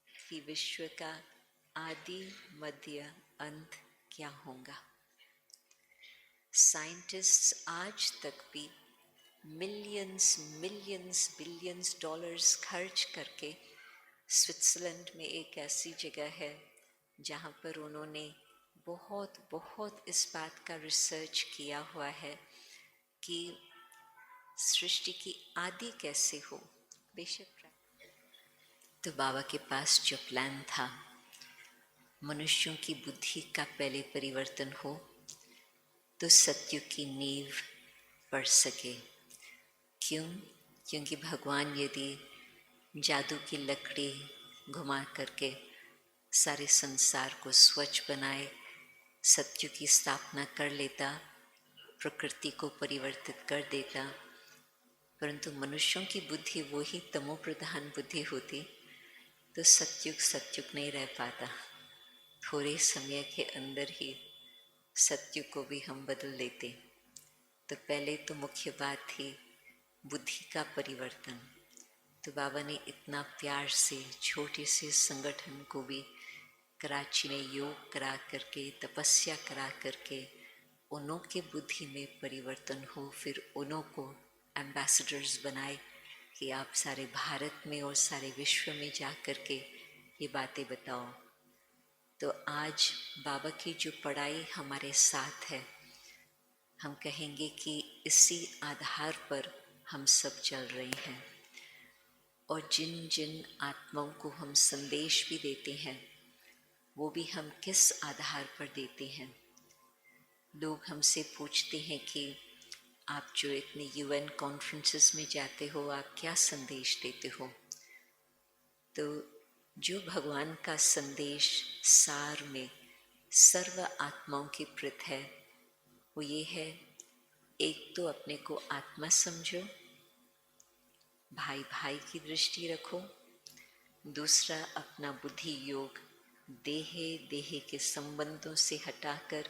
कि विश्व का आदि मध्य अंत क्या होगा। साइंटिस्ट्स आज तक भी मिलियंस मिलियंस बिलियंस डॉलर्स खर्च करके स्विट्ज़रलैंड में एक ऐसी जगह है जहाँ पर उन्होंने बहुत बहुत इस बात का रिसर्च किया हुआ है कि सृष्टि की आदि कैसे हो। बेशक तो बाबा के पास जो प्लान था, मनुष्यों की बुद्धि का पहले परिवर्तन हो तो सत्युग की नींव पड़ सके। क्यों? क्योंकि भगवान यदि जादू की लकड़ी घुमा करके सारे संसार को स्वच्छ बनाए, सत्युग की स्थापना कर लेता, प्रकृति को परिवर्तित कर देता, परंतु मनुष्यों की बुद्धि वही तमो प्रधान बुद्धि होती तो सत्युग सत्युग नहीं रह पाता। थोड़े समय के अंदर ही सत्युग को भी हम बदल लेते। तो पहले तो मुख्य बात थी बुद्धि का परिवर्तन। तो बाबा ने इतना प्यार से छोटे से संगठन को भी कराची में योग करा करके, तपस्या करा करके उन्हों के बुद्धि में परिवर्तन हो, फिर उन्हों को एम्बेसडर्स बनाए कि आप सारे भारत में और सारे विश्व में जा कर के ये बातें बताओ। तो आज बाबा की जो पढ़ाई हमारे साथ है, हम कहेंगे कि इसी आधार पर हम सब चल रहे हैं। और जिन जिन आत्माओं को हम संदेश भी देते हैं, वो भी हम किस आधार पर देते हैं। लोग हमसे पूछते हैं कि आप जो इतने UN कॉन्फ्रेंसेस में जाते हो, आप क्या संदेश देते हो। तो जो भगवान का संदेश सार में सर्व आत्माओं की प्रति है, वो ये है, एक तो अपने को आत्मा समझो, भाई भाई की दृष्टि रखो। दूसरा, अपना बुद्धि योग देहे देहे के संबंधों से हटाकर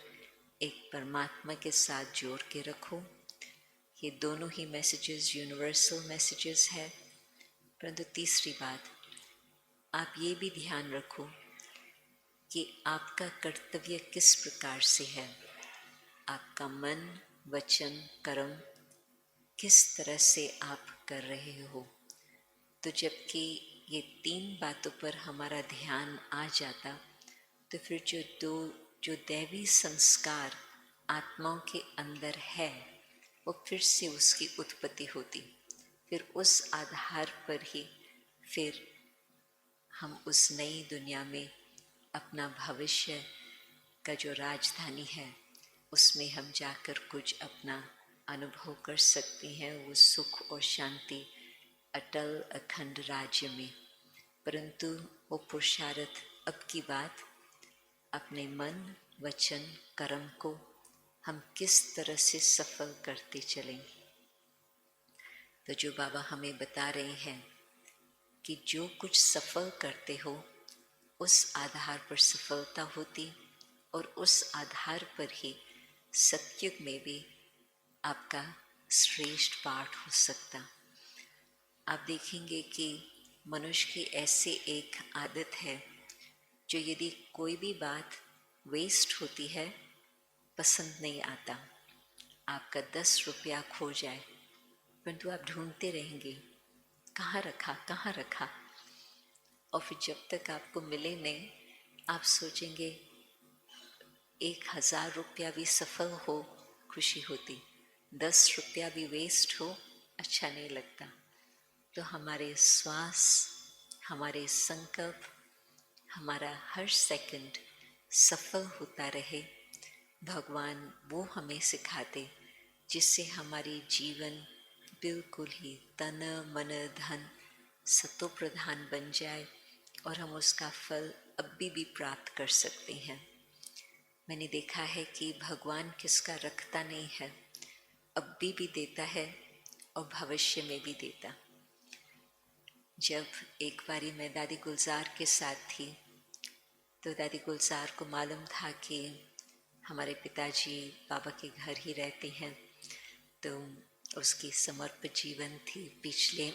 एक परमात्मा के साथ जोड़ के रखो। ये दोनों ही मैसेजेस यूनिवर्सल मैसेजेस है। परंतु तीसरी बात, आप ये भी ध्यान रखो कि आपका कर्तव्य किस प्रकार से है। आपका मन, वचन, कर्म किस तरह से आप कर रहे हो। तो जबकि ये 3 बातों पर हमारा ध्यान आ जाता, तो फिर जो दैवी संस्कार आत्माओं के अंदर है, वो फिर से उसकी उत्पत्ति होती। फिर उस आधार पर ही फिर हम उस नई दुनिया में अपना भविष्य का जो राजधानी है, उसमें हम जाकर कुछ अपना अनुभव कर सकते हैं, वो सुख और शांति अटल अखंड राज्य में। परंतु वो पुरुषार्थ अब की बात, अपने मन, वचन, कर्म को हम किस तरह से सफल करते चलें। तो जो बाबा हमें बता रहे हैं कि जो कुछ सफल करते हो उस आधार पर सफलता होती और उस आधार पर ही सतयुग में भी आपका श्रेष्ठ पाठ हो सकता। आप देखेंगे कि मनुष्य की ऐसी एक आदत है जो यदि कोई भी बात वेस्ट होती है पसंद नहीं आता। आपका 10 रुपया खो जाए परंतु आप ढूंढते रहेंगे कहाँ रखा, और फिर जब तक आपको मिले नहीं आप सोचेंगे 1000 रुपया भी सफल हो खुशी होती, 10 रुपया भी वेस्ट हो अच्छा नहीं लगता। तो हमारे श्वास, हमारे संकल्प, हमारा हर सेकंड सफल होता रहे, भगवान वो हमें सिखाते जिससे हमारी जीवन बिल्कुल ही तन मन धन सतो प्रधान बन जाए और हम उसका फल अभी भी प्राप्त कर सकते हैं। मैंने देखा है कि भगवान किसका रखता नहीं है, अभी भी देता है और भविष्य में भी देता। जब एक बारी मैं दादी गुलजार के साथ थी तो दादी गुलजार को मालूम था कि हमारे पिताजी बाबा के घर ही रहते हैं, तो उसकी समर्पित जीवन थी पिछले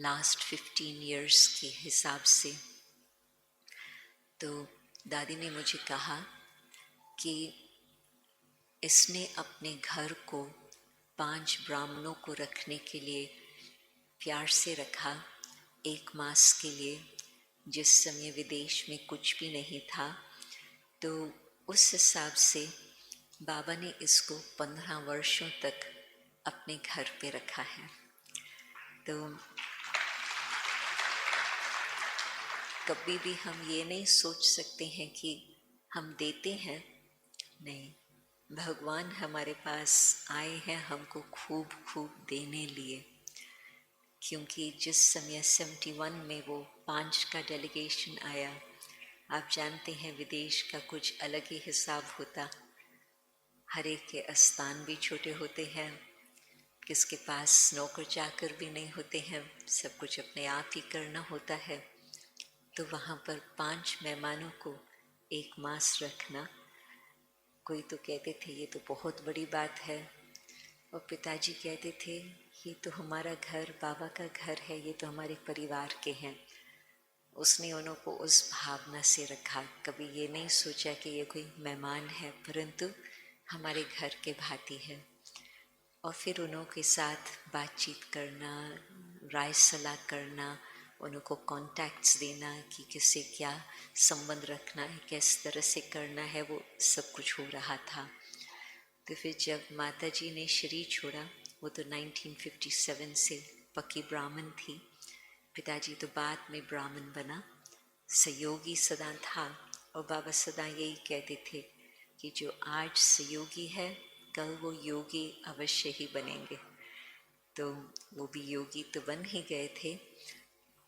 लास्ट 15 इयर्स के हिसाब से। तो दादी ने मुझे कहा कि इसने अपने घर को 5 ब्राह्मणों को रखने के लिए प्यार से रखा 1 मास के लिए, जिस समय विदेश में कुछ भी नहीं था। तो उस हिसाब से बाबा ने इसको 15 वर्षों तक अपने घर पे रखा है। तो कभी भी हम ये नहीं सोच सकते हैं कि हम देते हैं, नहीं, भगवान हमारे पास आए हैं हमको खूब खूब देने लिए। क्योंकि जिस समय 71 में वो 5 का डेलीगेशन आया, आप जानते हैं विदेश का कुछ अलग ही हिसाब होता, हर एक के स्थान भी छोटे होते हैं, किसके पास नौकर चाकर भी नहीं होते हैं, सब कुछ अपने आप ही करना होता है। तो वहाँ पर 5 मेहमानों को 1 मास रखना, कोई तो कहते थे ये तो बहुत बड़ी बात है, और पिताजी कहते थे ये तो हमारा घर, बाबा का घर है, ये तो हमारे परिवार के हैं। उसने उनको उस भावना से रखा, कभी ये नहीं सोचा कि ये कोई मेहमान है, परंतु हमारे घर के भांति है। और फिर उनके साथ बातचीत करना, राय सलाह करना, उनको कॉन्टैक्ट्स देना कि किससे क्या संबंध रखना है, किस तरह से करना है, वो सब कुछ हो रहा था। तो फिर जब माता जी ने शरीर छोड़ा, वो तो 1957 से पक्की ब्राह्मण थी, पिताजी तो बाद में ब्राह्मण बना, सहयोगी सदा था, और बाबा सदा यही कहते थे कि जो आज सहयोगी है कल वो योगी अवश्य ही बनेंगे। तो वो भी योगी तो बन ही गए थे,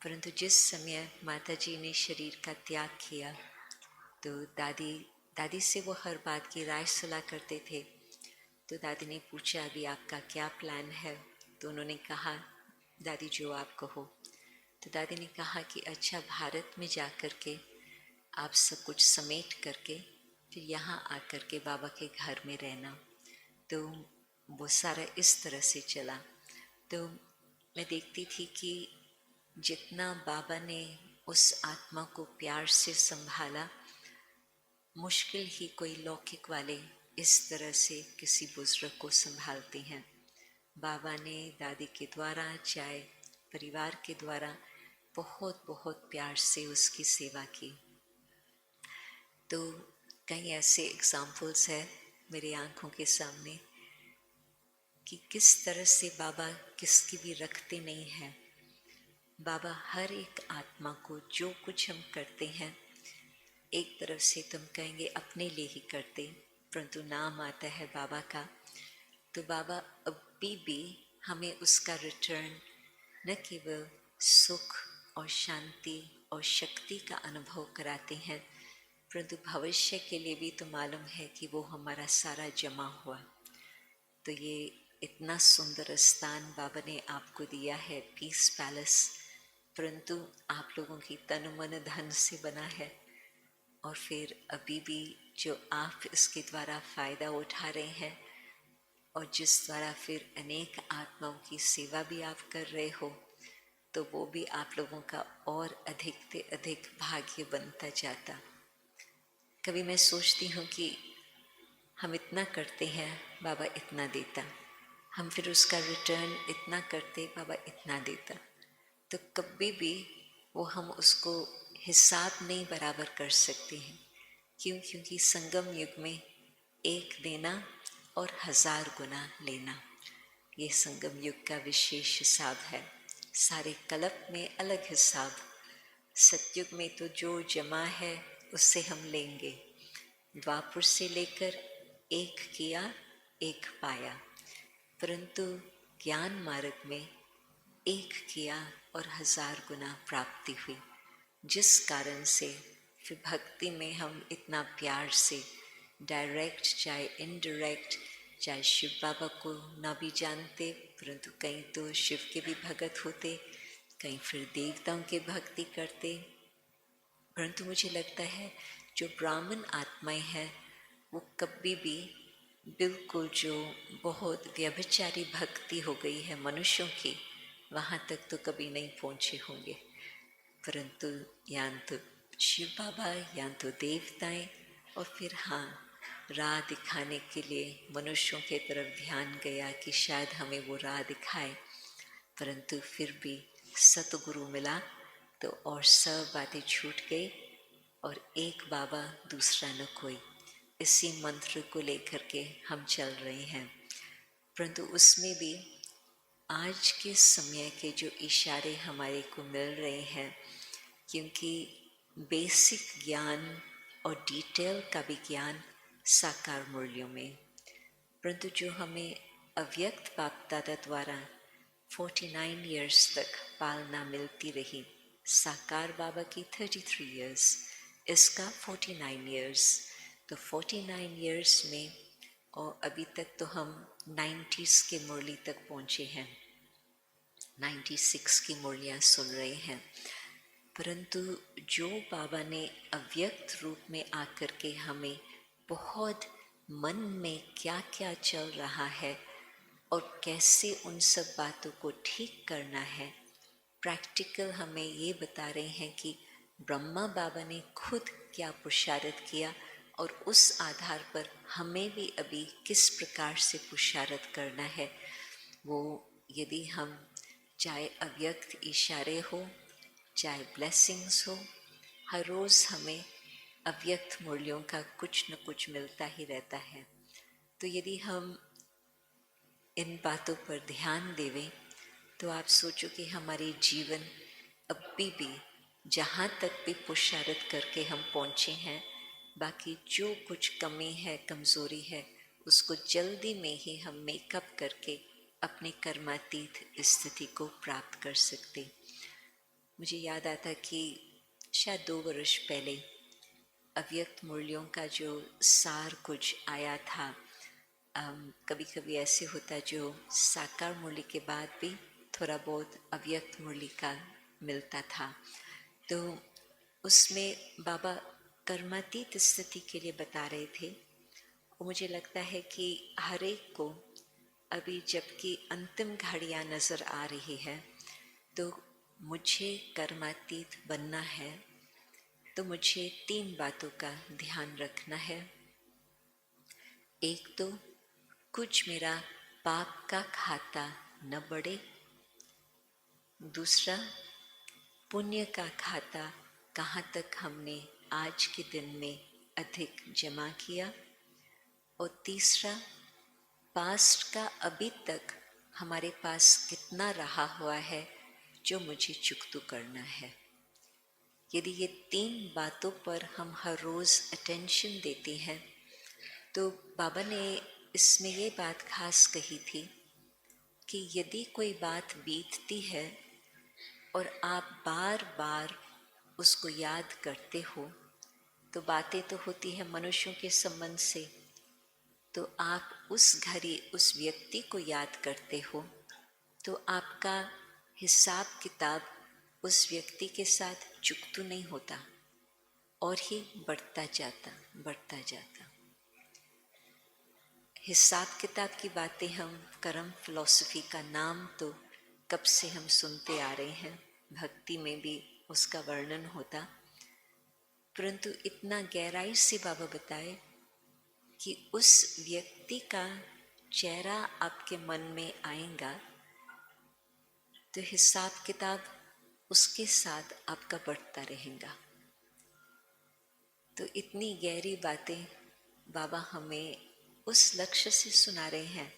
परंतु जिस समय माता जी ने शरीर का त्याग किया तो दादी से वो हर बात की राय सलाह करते थे। तो दादी ने पूछा अभी आपका क्या प्लान है, तो उन्होंने कहा दादी जो आप कहो। तो दादी ने कहा कि अच्छा भारत में जा कर के आप सब कुछ समेट करके फिर यहाँ आकर के बाबा के घर में रहना। तो वो सारा इस तरह से चला। तो मैं देखती थी कि जितना बाबा ने उस आत्मा को प्यार से संभाला, मुश्किल ही कोई लौकिक वाले इस तरह से किसी बुजुर्ग को संभालते हैं। बाबा ने दादी के द्वारा चाहे परिवार के द्वारा बहुत बहुत प्यार से उसकी सेवा की। तो कई ऐसे एग्जाम्पल्स है मेरी आंखों के सामने कि किस तरह से बाबा किसकी भी रखते नहीं हैं। बाबा हर एक आत्मा को जो कुछ हम करते हैं, एक तरफ से तुम कहेंगे अपने लिए ही करते, परंतु नाम आता है बाबा का, तो बाबा अभी भी हमें उसका रिटर्न न केवल सुख और शांति और शक्ति का अनुभव कराते हैं, परंतु भविष्य के लिए भी तो मालूम है कि वो हमारा सारा जमा हुआ। तो ये इतना सुंदर स्थान बाबा ने आपको दिया है, पीस पैलेस, परंतु आप लोगों की तन मन धन से बना है, और फिर अभी भी जो आप इसके द्वारा फायदा उठा रहे हैं और जिस द्वारा फिर अनेक आत्माओं की सेवा भी आप कर रहे हो, तो वो भी आप लोगों का और अधिक से अधिक भाग्य बनता जाता। कभी मैं सोचती हूँ कि हम इतना करते हैं, बाबा इतना देता, हम फिर उसका रिटर्न इतना करते, बाबा इतना देता, तो कभी भी वो हम उसको हिसाब नहीं बराबर कर सकते हैं। क्यों? क्योंकि संगम युग में एक देना और 1000 गुना लेना, ये संगम युग का विशेष हिसाब है। सारे कल्प में अलग हिसाब, सतयुग में तो जो जमा है उससे हम लेंगे। द्वापर से लेकर एक किया एक पाया, परंतु ज्ञान मार्ग में एक किया और 1000 गुना प्राप्ति हुई, जिस कारण से फिर भक्ति में हम इतना प्यार से डायरेक्ट चाहे इनडायरेक्ट, चाहे शिव बाबा को ना भी जानते, परंतु कहीं तो शिव के भी भगत होते, कहीं फिर देवताओं के भक्ति करते। परंतु मुझे लगता है जो ब्राह्मण आत्माएं हैं वो कभी भी बिल्कुल जो बहुत व्यभिचारी भक्ति हो गई है मनुष्यों की, वहाँ तक तो कभी नहीं पहुँचे होंगे। परंतु या तो शिव बाबा या तो देवताएं, और फिर हाँ, राह दिखाने के लिए मनुष्यों के तरफ ध्यान गया कि शायद हमें वो राह दिखाए, परंतु फिर भी सतगुरु मिला तो और सब बातें छूट गई, और एक बाबा दूसरा न कोई, इसी मंत्र को लेकर के हम चल रहे हैं। परंतु उसमें भी आज के समय के जो इशारे हमारे को मिल रहे हैं, क्योंकि बेसिक ज्ञान और डिटेल का भी ज्ञान साकार मूल्यों में, परंतु जो हमें अव्यक्त बाप दादा द्वारा 49 इयर्स तक पालना मिलती रही, साकार बाबा की 33 इयर्स, इसका 49 इयर्स, तो 49 इयर्स में, और अभी तक तो हम 90s के मुरली तक पहुँचे हैं, 96 की मुरलियाँ सुन रहे हैं। परंतु जो बाबा ने अव्यक्त रूप में आकर के हमें बहुत मन में क्या क्या चल रहा है और कैसे उन सब बातों को ठीक करना है, प्रैक्टिकल हमें ये बता रहे हैं कि ब्रह्मा बाबा ने खुद क्या पुरुषार्थ किया, और उस आधार पर हमें भी अभी किस प्रकार से पुरुषार्थ करना है। वो यदि हम चाहे अव्यक्त इशारे हो, चाहे ब्लेसिंग्स हो, हर रोज़ हमें अव्यक्त मूल्यों का कुछ न कुछ मिलता ही रहता है। तो यदि हम इन बातों पर ध्यान देवें तो आप सोचो कि हमारे जीवन अभी भी जहाँ तक भी पुरुषार्थ करके हम पहुँचे हैं, बाकी जो कुछ कमी है, कमज़ोरी है, उसको जल्दी में ही हम मेकअप करके अपने कर्मातीत स्थिति को प्राप्त कर सकते। मुझे याद आता कि शायद 2 वर्ष पहले अव्यक्त मूल्यों का जो सार कुछ आया था, कभी कभी ऐसे होता जो साकार मूल्य के बाद भी थोड़ा बहुत अव्यक्त मूल्य का मिलता था, तो उसमें बाबा कर्मातीत स्थिति के लिए बता रहे थे। और मुझे लगता है कि हर एक को अभी जबकि अंतिम घड़ियाँ नज़र आ रही है, तो मुझे कर्मातीत बनना है, तो मुझे 3 बातों का ध्यान रखना है। एक तो कुछ मेरा पाप का खाता न बढ़े, दूसरा पुण्य का खाता कहाँ तक हमने आज के दिन में अधिक जमा किया, और तीसरा पास्ट का अभी तक हमारे पास कितना रहा हुआ है जो मुझे चुकता करना है। यदि ये 3 बातों पर हम हर रोज़ अटेंशन देते हैं, तो बाबा ने इसमें ये बात खास कही थी कि यदि कोई बात बीतती है और आप बार बार उसको याद करते हो, तो बातें तो होती हैं मनुष्यों के संबंध से, तो आप उस घड़ी उस व्यक्ति को याद करते हो, तो आपका हिसाब किताब उस व्यक्ति के साथ चुक तो नहीं होता और ही बढ़ता जाता। हिसाब किताब की बातें हम कर्म फिलॉसफी का नाम तो कब से हम सुनते आ रहे हैं, भक्ति में भी उसका वर्णन होता, परंतु इतना गहराई से बाबा बताए कि उस व्यक्ति का चेहरा आपके मन में आएगा तो हिसाब किताब उसके साथ आपका बढ़ता रहेगा। तो इतनी गहरी बातें बाबा हमें उस लक्ष्य से सुना रहे हैं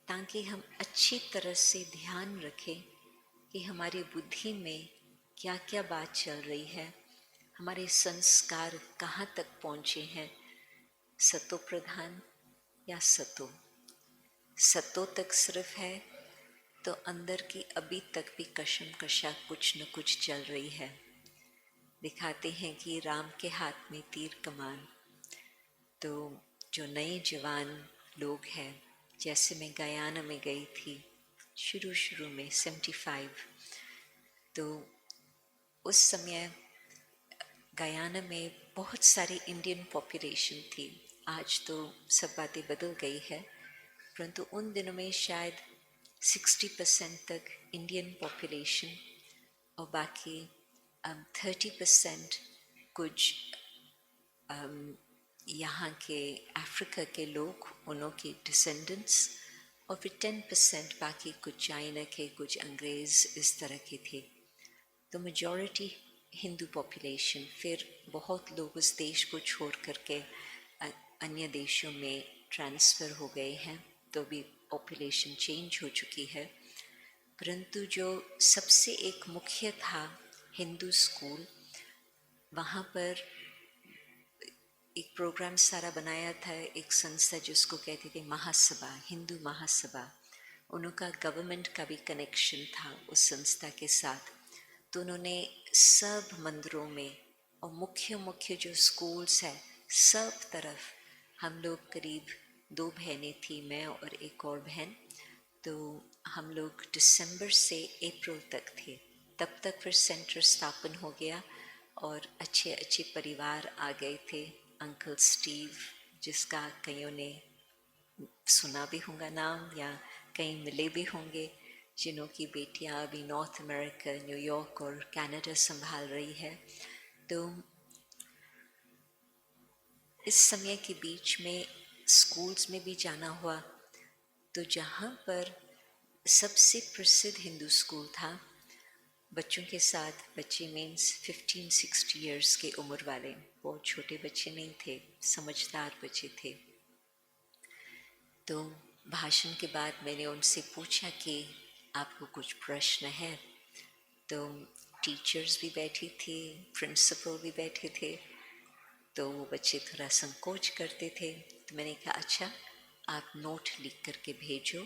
ताकि हम अच्छी तरह से ध्यान रखें कि हमारी बुद्धि में क्या क्या बात चल रही है, हमारे संस्कार कहाँ तक पहुँचे हैं, सतो प्रधान या सतो तक सिर्फ है तो अंदर की अभी तक भी कशमकशा कुछ न कुछ चल रही है। दिखाते हैं कि राम के हाथ में तीर कमान। तो जो नए जवान लोग हैं, जैसे मैं गयाना में गई थी शुरू में 75, तो उस समय गयाना में बहुत सारी इंडियन पॉपुलेशन थी। आज तो सब बातें बदल गई है, परंतु उन दिनों में शायद 60% तक इंडियन पॉपुलेशन और बाकी 30% कुछ यहाँ के अफ्रीका के लोग, उन्हों के डिसेंडेंट्स, और फिर 10% बाकी कुछ चाइना के, कुछ अंग्रेज़, इस तरह के थे। तो मेजॉरिटी हिंदू पॉपुलेशन। फिर बहुत लोग उस देश को छोड़ करके अन्य देशों में ट्रांसफ़र हो गए हैं, तो भी पॉपुलेशन चेंज हो चुकी है। परंतु जो सबसे एक मुख्य था हिंदू स्कूल, वहाँ पर एक प्रोग्राम सारा बनाया था एक संस्था जिसको कहते थे महासभा, हिंदू महासभा। उनका गवर्नमेंट का भी कनेक्शन था उस संस्था के साथ। तो उन्होंने सब मंदिरों में और मुख्य जो स्कूल्स है सब तरफ, हम लोग करीब 2 बहनें थी, मैं और एक और बहन, तो हम लोग दिसंबर से अप्रैल तक थे। तब तक फिर सेंटर स्थापन हो गया और अच्छे परिवार आ गए थे। अंकल स्टीव, जिसका कईयों ने सुना भी होगा नाम या कहीं मिले भी होंगे, जिन्हों की बेटियां अभी नॉर्थ अमेरिका, न्यूयॉर्क और कनाडा संभाल रही है। तो इस समय के बीच में स्कूल्स में भी जाना हुआ, तो जहाँ पर सबसे प्रसिद्ध हिंदू स्कूल था, बच्चों के साथ, बच्चे मीन्स 15-60 इयर्स के उम्र वाले, बहुत छोटे बच्चे नहीं थे, समझदार बच्चे थे। तो भाषण के बाद मैंने उनसे पूछा कि आपको कुछ प्रश्न है, तो टीचर्स भी बैठी थी, प्रिंसिपल भी बैठे थे, तो वो बच्चे थोड़ा संकोच करते थे। तो मैंने कहा अच्छा, आप नोट लिख करके भेजो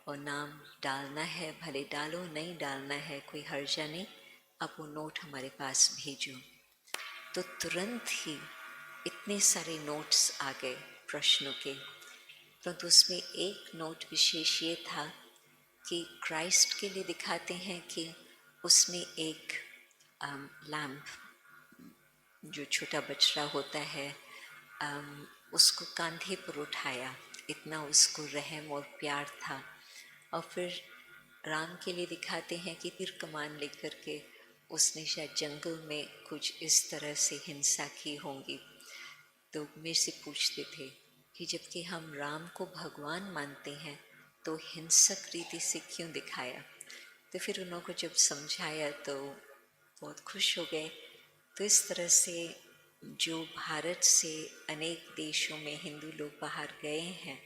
और नाम डालना है, भले डालो, नहीं डालना है कोई हर्जा नहीं, अब वो नोट हमारे पास भेजो। तो तुरंत ही इतने सारे नोट्स आ गए प्रश्नों के, परंतु उसमें एक नोट विशेष ये था कि क्राइस्ट के लिए दिखाते हैं कि उसने एक लैम्प, जो छोटा बछड़ा होता है, उसको कंधे पर उठाया, इतना उसको रहम और प्यार था। और फिर राम के लिए दिखाते हैं कि तीर कमान लेकर के उसने शायद जंगल में कुछ इस तरह से हिंसा की होंगी। तो मेरे से पूछते थे कि जबकि हम राम को भगवान मानते हैं तो हिंसक रीति से क्यों दिखाया। तो फिर उन्हों को जब समझाया तो बहुत खुश हो गए। तो इस तरह से जो भारत से अनेक देशों में हिंदू लोग बाहर गए हैं,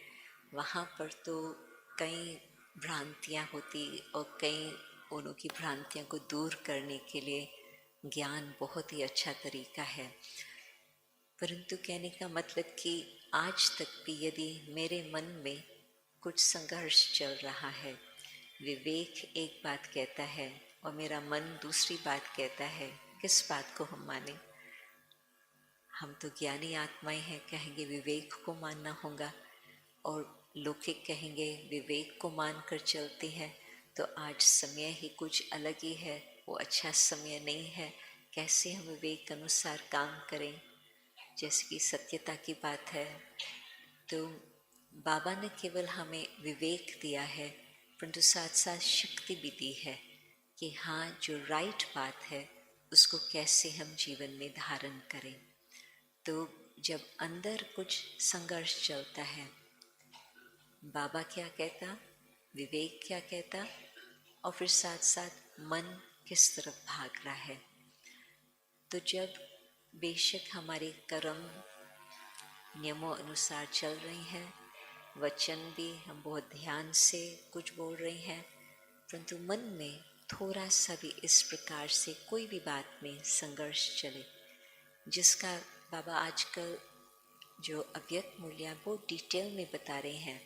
वहाँ पर तो कई भ्रांतियाँ होती और कई उनकी भ्रांतियों को दूर करने के लिए ज्ञान बहुत ही अच्छा तरीका है। परंतु कहने का मतलब कि आज तक भी यदि मेरे मन में कुछ संघर्ष चल रहा है, विवेक एक बात कहता है और मेरा मन दूसरी बात कहता है, किस बात को हम माने? हम तो ज्ञानी आत्माएं हैं, कहेंगे विवेक को मानना होगा, और लौकिक कहेंगे विवेक को मानकर चलते हैं। तो आज समय ही कुछ अलग ही है वो अच्छा समय नहीं है, कैसे हम विवेक अनुसार काम करें, जैसे कि सत्यता की बात है। तो बाबा ने केवल हमें विवेक दिया है, परंतु साथ साथ शक्ति भी दी है कि हाँ, जो राइट बात है उसको कैसे हम जीवन में धारण करें। तो जब अंदर कुछ संघर्ष चलता है, बाबा क्या कहता, विवेक क्या कहता, और फिर साथ साथ मन किस तरफ भाग रहा है। तो जब बेशक हमारे कर्म नियमों अनुसार चल रहे हैं, वचन भी हम बहुत ध्यान से कुछ बोल रहे हैं, परंतु मन में थोड़ा सा भी इस प्रकार से कोई भी बात में संघर्ष चले, जिसका बाबा आजकल जो अव्यक्त मूल्य वो डिटेल में बता रहे हैं।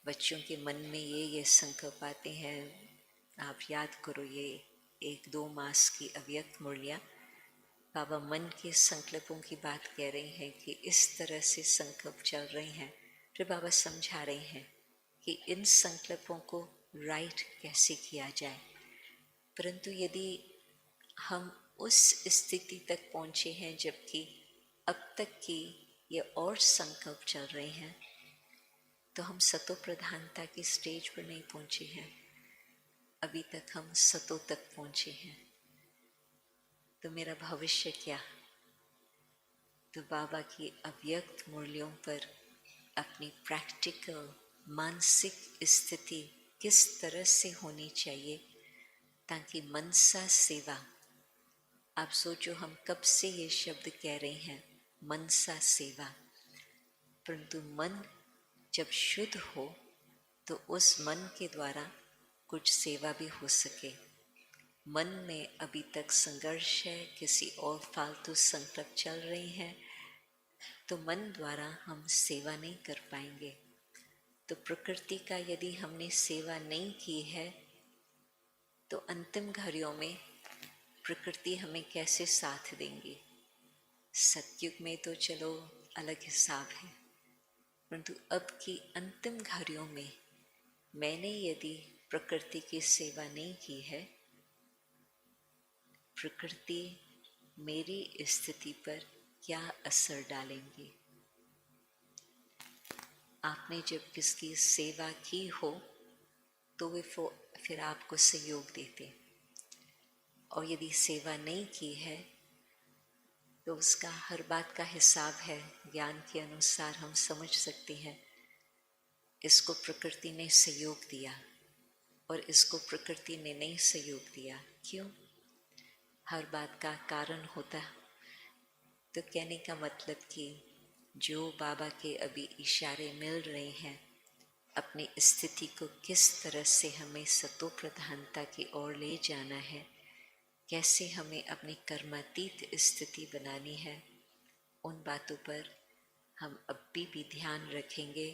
बच्चों के मन में ये संकल्प आते हैं, आप याद करो, ये 1-2 मास की अव्यक्त मूल्य बाबा मन के संकल्पों की बात कह रहे हैं कि इस तरह से संकल्प चल रहे हैं। फिर बाबा समझा रहे हैं कि इन संकल्पों को राइट कैसे किया जाए। परंतु यदि हम उस स्थिति तक पहुँचे हैं जबकि अब तक की ये और संकल्प चल रहे हैं, तो हम सतो प्रधानता की स्टेज पर नहीं पहुँचे हैं, अभी तक हम सतो तक पहुँचे हैं। तो मेरा भविष्य क्या? तो बाबा की अव्यक्त मूल्यों पर अपनी प्रैक्टिकल मानसिक स्थिति किस तरह से होनी चाहिए, ताकि मनसा सेवा, आप सोचो हम कब से ये शब्द कह रहे हैं, मनसा सेवा, परंतु मन जब शुद्ध हो तो उस मन के द्वारा कुछ सेवा भी हो सके। मन में अभी तक संघर्ष है, किसी और फालतू संकल्प चल रहे हैं, तो मन द्वारा हम सेवा नहीं कर पाएंगे। तो प्रकृति का यदि हमने सेवा नहीं की है, तो अंतिम घड़ियों में प्रकृति हमें कैसे साथ देंगी। सतयुग में तो चलो अलग हिसाब है, परंतु अब की अंतिम घड़ियों में मैंने यदि प्रकृति की सेवा नहीं की है, प्रकृति मेरी स्थिति पर क्या असर डालेंगी। आपने जब किसकी सेवा की हो तो वे फिर आपको सहयोग देते, और यदि सेवा नहीं की है तो उसका हर बात का हिसाब है। ज्ञान के अनुसार हम समझ सकते हैं, इसको प्रकृति ने सहयोग दिया और इसको प्रकृति ने नहीं सहयोग दिया। क्यों? हर बात का कारण होता। तो कहने का मतलब कि जो बाबा के अभी इशारे मिल रहे हैं, अपनी स्थिति को किस तरह से हमें सतो प्रधानता की ओर ले जाना है, कैसे हमें अपनी कर्मातीत स्थिति बनानी है, उन बातों पर हम अब भी ध्यान रखेंगे।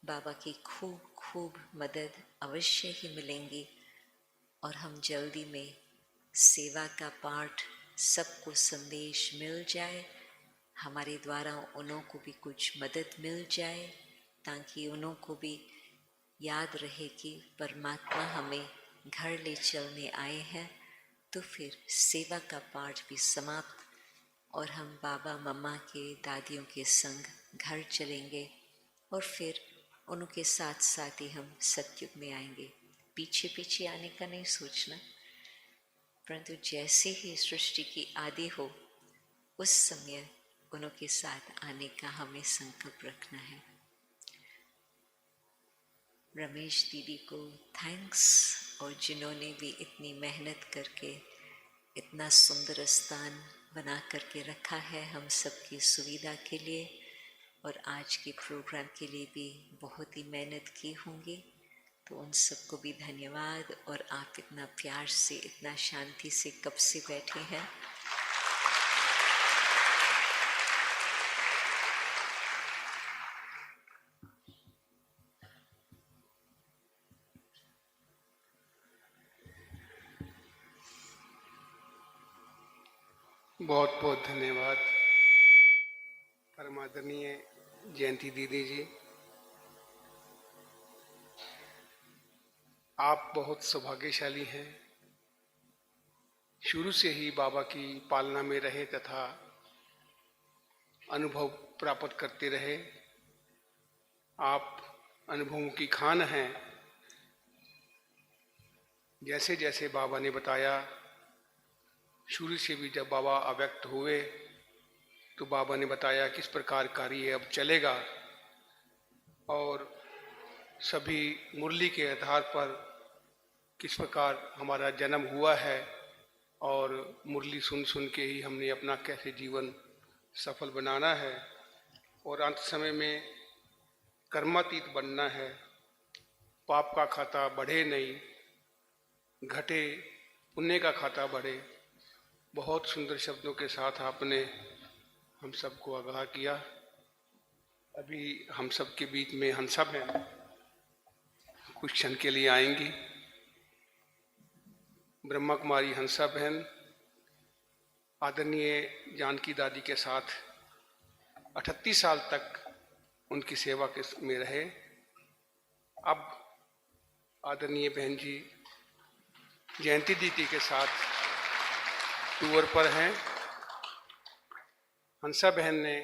बाबा की खूब खूब मदद अवश्य ही मिलेंगी, और हम जल्दी में सेवा का पाठ, सबको संदेश मिल जाए, हमारे द्वारा उन्हों को भी कुछ मदद मिल जाए, ताकि उन्हों को भी याद रहे कि परमात्मा हमें घर ले चलने आए हैं। तो फिर सेवा का पाठ भी समाप्त, और हम बाबा मम्मा के दादियों के संग घर चलेंगे, और फिर उनके साथ साथ ही हम सतयुग में आएंगे। पीछे पीछे आने का नहीं सोचना, परंतु जैसे ही सृष्टि की आदि हो उस समय उनके साथ आने का हमें संकल्प रखना है। रमेश दीदी को थैंक्स, और जिन्होंने भी इतनी मेहनत करके इतना सुंदर स्थान बना करके रखा है हम सबकी सुविधा के लिए, और आज के प्रोग्राम के लिए भी बहुत ही मेहनत की होंगी। तो उन सबको भी धन्यवाद। और आप इतना प्यार से, इतना शांति से कब से बैठे हैं। बहुत बहुत धन्यवाद परमादरणीय जयंती दीदी जी। आप बहुत सौभाग्यशाली हैं शुरू से ही बाबा की पालना में रहे तथा अनुभव प्राप्त करते रहे। आप अनुभवों की खान हैं। जैसे जैसे बाबा ने बताया, शुरू से भी जब बाबा अव्यक्त हुए तो बाबा ने बताया किस प्रकार कार्य अब चलेगा, और सभी मुरली के आधार पर किस प्रकार हमारा जन्म हुआ है, और मुरली सुन सुन के ही हमने अपना कैसे जीवन सफल बनाना है, और अंत समय में कर्मातीत बनना है। पाप का खाता बढ़े नहीं, घटे, पुण्य का खाता बढ़े। बहुत सुंदर शब्दों के साथ आपने हम सबको आगाह किया। अभी हम सब के बीच में हंसा बहन कुछ क्षण के लिए आएंगी। ब्रह्मा कुमारी हंसा बहन आदरणीय जानकी दादी के साथ 38 साल तक उनकी सेवा में रहे। अब आदरणीय बहन जी जयंती दीदी के साथ टूर पर हैं। हंसा बहन ने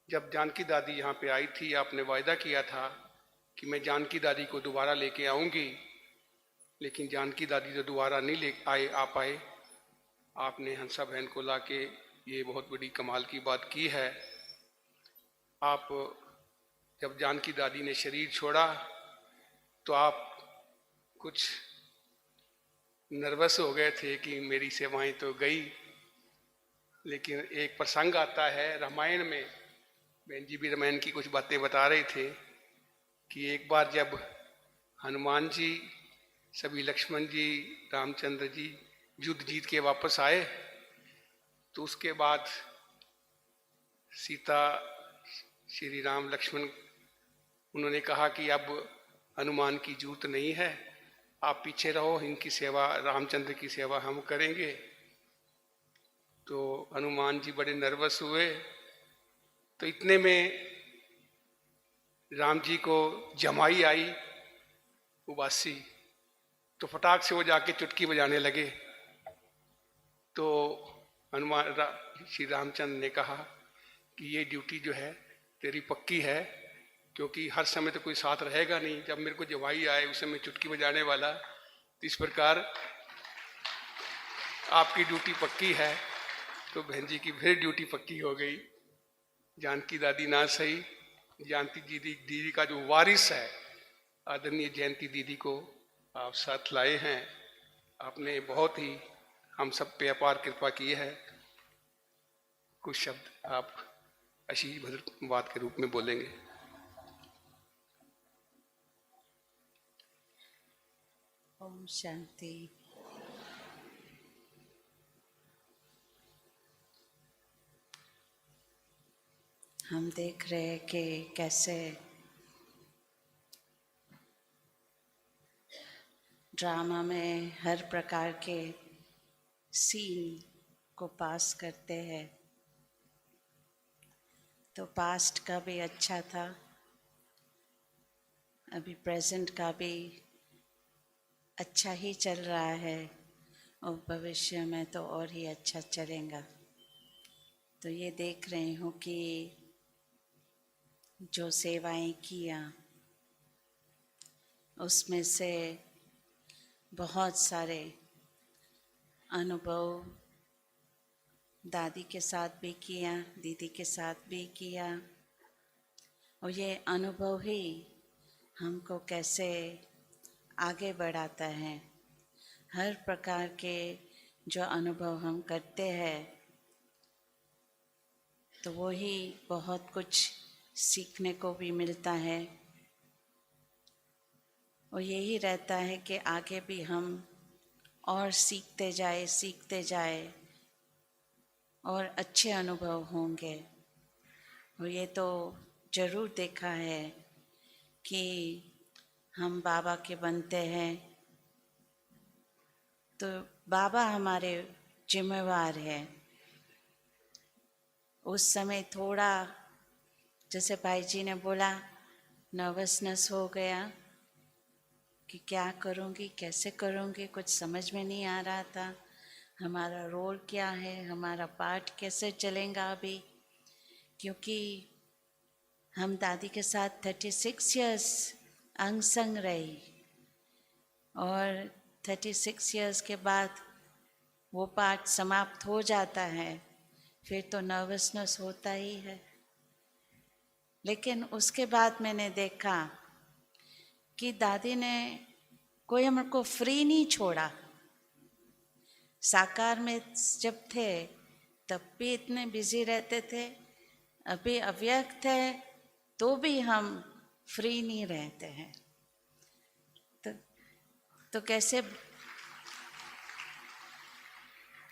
जब जानकी दादी यहाँ पे आई थी, आपने वायदा किया था कि मैं जानकी दादी को दोबारा लेके आऊँगी, लेकिन जानकी दादी तो दोबारा नहीं ले आ पाए। आपने हंसा बहन को लाके ये बहुत बड़ी कमाल की बात की है। आप जब जानकी दादी ने शरीर छोड़ा तो आप कुछ नर्वस हो गए थे कि मेरी सेवाएं तो गई, लेकिन एक प्रसंग आता है रामायण में, बहन जी भी रामायण की कुछ बातें बता रहे थे कि एक बार जब हनुमान जी, सभी लक्ष्मण जी, रामचंद्र जी युद्ध जीत के वापस आए तो उसके बाद सीता, श्री राम, लक्ष्मण, उन्होंने कहा कि अब हनुमान की जरूरत नहीं है, आप पीछे रहो, इनकी सेवा, रामचंद्र की सेवा हम करेंगे। तो हनुमान जी बड़े नर्वस हुए। तो इतने में राम जी को जमाई आई उबासी, तो फटाक से वो जाके चुटकी बजाने लगे। तो श्री रामचंद्र ने कहा कि ये ड्यूटी जो है तेरी पक्की है, क्योंकि हर समय तो कोई साथ रहेगा नहीं, जब मेरे को जवाई आए उस समय चुटकी बजाने वाला, तो इस प्रकार आपकी ड्यूटी पक्की है। तो बहन जी की फिर ड्यूटी पक्की हो गई। जानकी दादी ना सही, जानती दीदी का जो वारिस है आदरणीय जयंती दीदी को आप साथ लाए हैं। आपने बहुत ही हम सब पे अपार कृपा की है। कुछ शब्द आप आशीर्वाद बात के रूप में बोलेंगे। ओम शांति। हम देख रहे हैं कि कैसे ड्रामा में हर प्रकार के सीन को पास करते हैं। तो पास्ट का भी अच्छा था, अभी प्रेजेंट का भी अच्छा ही चल रहा है, और भविष्य में तो और ही अच्छा चलेगा। तो ये देख रही हूँ कि जो सेवाएं किया उसमें से बहुत सारे अनुभव दादी के साथ भी किया, दीदी के साथ भी किया, और ये अनुभव ही हमको कैसे आगे बढ़ाता है। हर प्रकार के जो अनुभव हम करते हैं तो वो ही बहुत कुछ सीखने को भी मिलता है, और यही रहता है कि आगे भी हम और सीखते जाए और अच्छे अनुभव होंगे। और ये तो ज़रूर देखा है कि हम बाबा के बनते हैं तो बाबा हमारे जिम्मेवार है। उस समय थोड़ा, जैसे भाई जी ने बोला, नर्वसनेस हो गया कि क्या करूँगी, कैसे करूँगी, कुछ समझ में नहीं आ रहा था। हमारा रोल क्या है, हमारा पार्ट कैसे चलेगा अभी, क्योंकि हम दादी के साथ 36 इयर्स अंग संग रही और 36 इयर्स के बाद वो पार्ट समाप्त हो जाता है, फिर तो नर्वसनेस होता ही है। लेकिन उसके बाद मैंने देखा कि दादी ने कोई हमको फ्री नहीं छोड़ा। साकार में जब थे तब भी इतने बिजी रहते थे, अभी अव्यक्त है तो भी हम फ्री नहीं रहते हैं। तो कैसे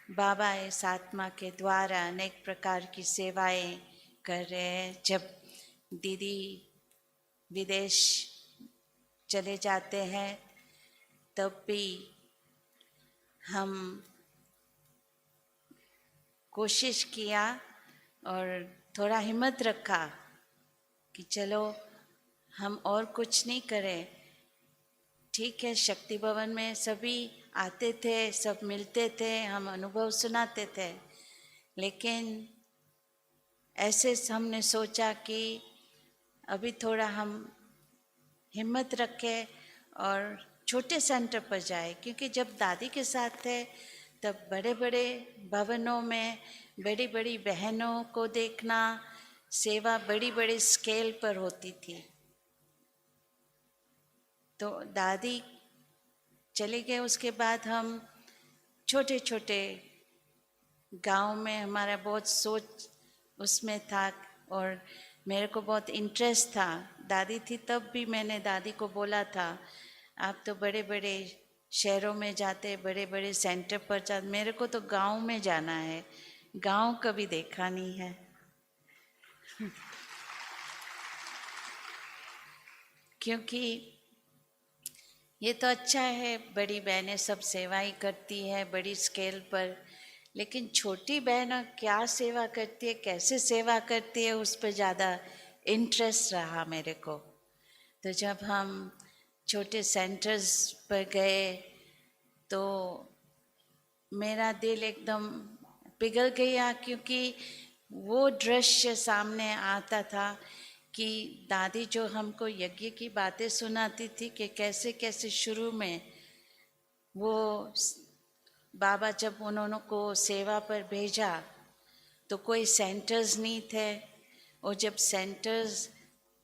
बाबा इस आत्मा के द्वारा अनेक प्रकार की सेवाएं कर रहे हैं। जब दीदी विदेश चले जाते हैं तब भी हम कोशिश किया और थोड़ा हिम्मत रखा कि चलो हम और कुछ नहीं करें। ठीक है, शक्ति भवन में सभी आते थे, सब मिलते थे, हम अनुभव सुनाते थे, लेकिन ऐसे हमने सोचा कि अभी थोड़ा हम हिम्मत रखें और छोटे सेंटर पर जाए, क्योंकि जब दादी के साथ थे तब बड़े बड़े भवनों में बड़ी बड़ी बहनों को देखना, सेवा बड़ी बड़ी स्केल पर होती थी। तो दादी चले गए, उसके बाद हम छोटे छोटे गांव में, हमारा बहुत सोच उसमें था और मेरे को बहुत इंटरेस्ट था। दादी थी तब भी मैंने दादी को बोला था, आप तो बड़े बड़े शहरों में जाते, बड़े बड़े सेंटर पर जाते, मेरे को तो गांव में जाना है, गांव कभी देखा नहीं है। क्योंकि ये तो अच्छा है, बड़ी बहनें सब सेवाएं करती है बड़ी स्केल पर, लेकिन छोटी बहन क्या सेवा करती है, कैसे सेवा करती है, उस पर ज़्यादा इंटरेस्ट रहा मेरे को। तो जब हम छोटे सेंटर्स पर गए तो मेरा दिल एकदम पिघल गया, क्योंकि वो दृश्य सामने आता था कि दादी जो हमको यज्ञ की बातें सुनाती थी कि कैसे कैसे शुरू में वो बाबा जब उन्होंने को सेवा पर भेजा तो कोई सेंटर्स नहीं थे, और जब सेंटर्स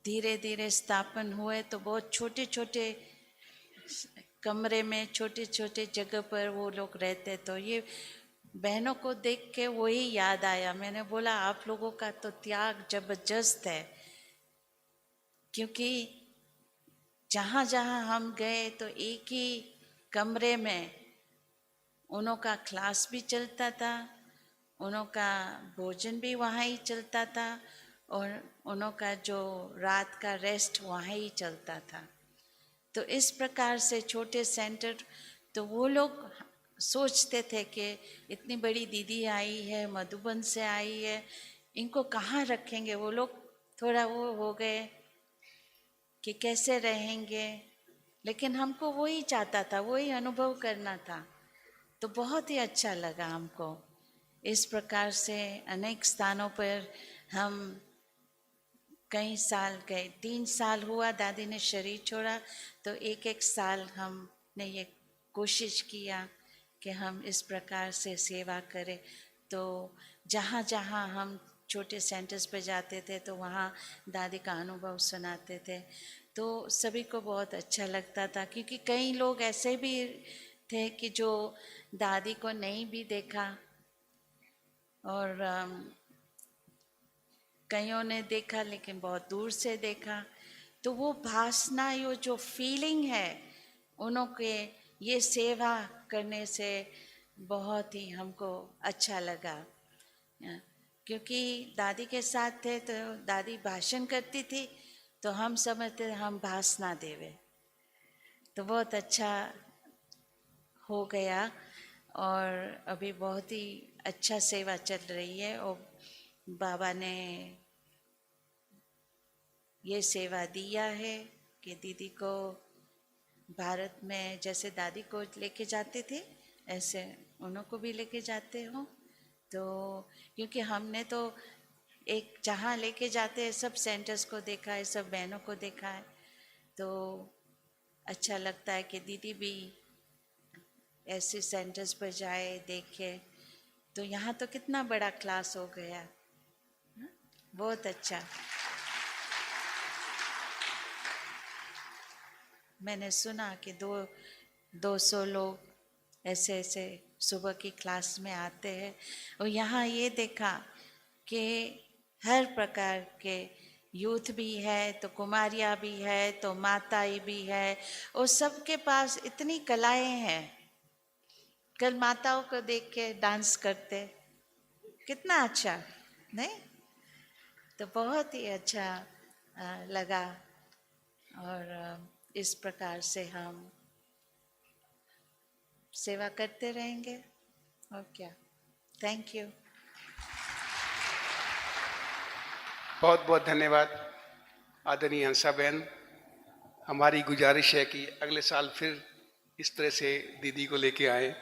धीरे धीरे स्थापन हुए तो बहुत छोटे छोटे कमरे में, छोटे छोटे जगह पर वो लोग रहते। तो ये बहनों को देख के वही याद आया। मैंने बोला आप लोगों का तो त्याग जबरदस्त है, क्योंकि जहाँ जहाँ हम गए तो एक ही कमरे में उन्हों का क्लास भी चलता था, उन्हों का भोजन भी वहाँ ही चलता था, और उन्हों का जो रात का रेस्ट वहाँ ही चलता था। तो इस प्रकार से छोटे सेंटर, तो वो लोग सोचते थे कि इतनी बड़ी दीदी आई है, मधुबन से आई है, इनको कहाँ रखेंगे। वो लोग थोड़ा वो हो गए कि कैसे रहेंगे, लेकिन हमको वही चाहता था, वही अनुभव करना था। तो बहुत ही अच्छा लगा हमको। इस प्रकार से अनेक स्थानों पर हम कई साल गए, 3 साल हुआ दादी ने शरीर छोड़ा, तो एक एक साल हमने ये कोशिश किया कि हम इस प्रकार से सेवा करें। तो जहाँ जहाँ हम छोटे सेंटर्स पर जाते थे तो वहाँ दादी का अनुभव सुनाते थे, तो सभी को बहुत अच्छा लगता था। क्योंकि कई लोग ऐसे भी थे कि जो दादी को नहीं भी देखा, और कईयों ने देखा लेकिन बहुत दूर से देखा। तो वो भासना, ये जो फीलिंग है उन्हों के ये सेवा करने से बहुत ही हमको अच्छा लगा। क्योंकि दादी के साथ थे तो दादी भाषण करती थी तो हम समझते हम भाषणा देवे, तो बहुत अच्छा हो गया। और अभी बहुत ही अच्छा सेवा चल रही है, और बाबा ने ये सेवा दिया है कि दीदी को भारत में जैसे दादी को लेके जाते थे ऐसे उनको भी लेके जाते हो? तो क्योंकि हमने तो एक जहाँ लेके जाते हैं सब सेंटर्स को देखा है, सब बहनों को देखा है, तो अच्छा लगता है कि दीदी भी ऐसे सेंटर्स पर जाए, देखे। तो यहाँ तो कितना बड़ा क्लास हो गया, हाँ? बहुत अच्छा। मैंने सुना कि 200 लोग ऐसे ऐसे सुबह की क्लास में आते हैं, और यहाँ ये देखा कि हर प्रकार के यूथ भी है, तो कुमारियाँ भी है, तो माताएं भी है, और सबके पास इतनी कलाएं हैं। कल माताओं को देख के डांस करते, कितना अच्छा, नहीं? तो बहुत ही अच्छा लगा, और इस प्रकार से हम सेवा करते रहेंगे, और क्या। Thank you. बहुत बहुत धन्यवाद आदरणीय हंसा बहन। हमारी गुजारिश है कि अगले साल फिर इस तरह से दीदी को लेके आए।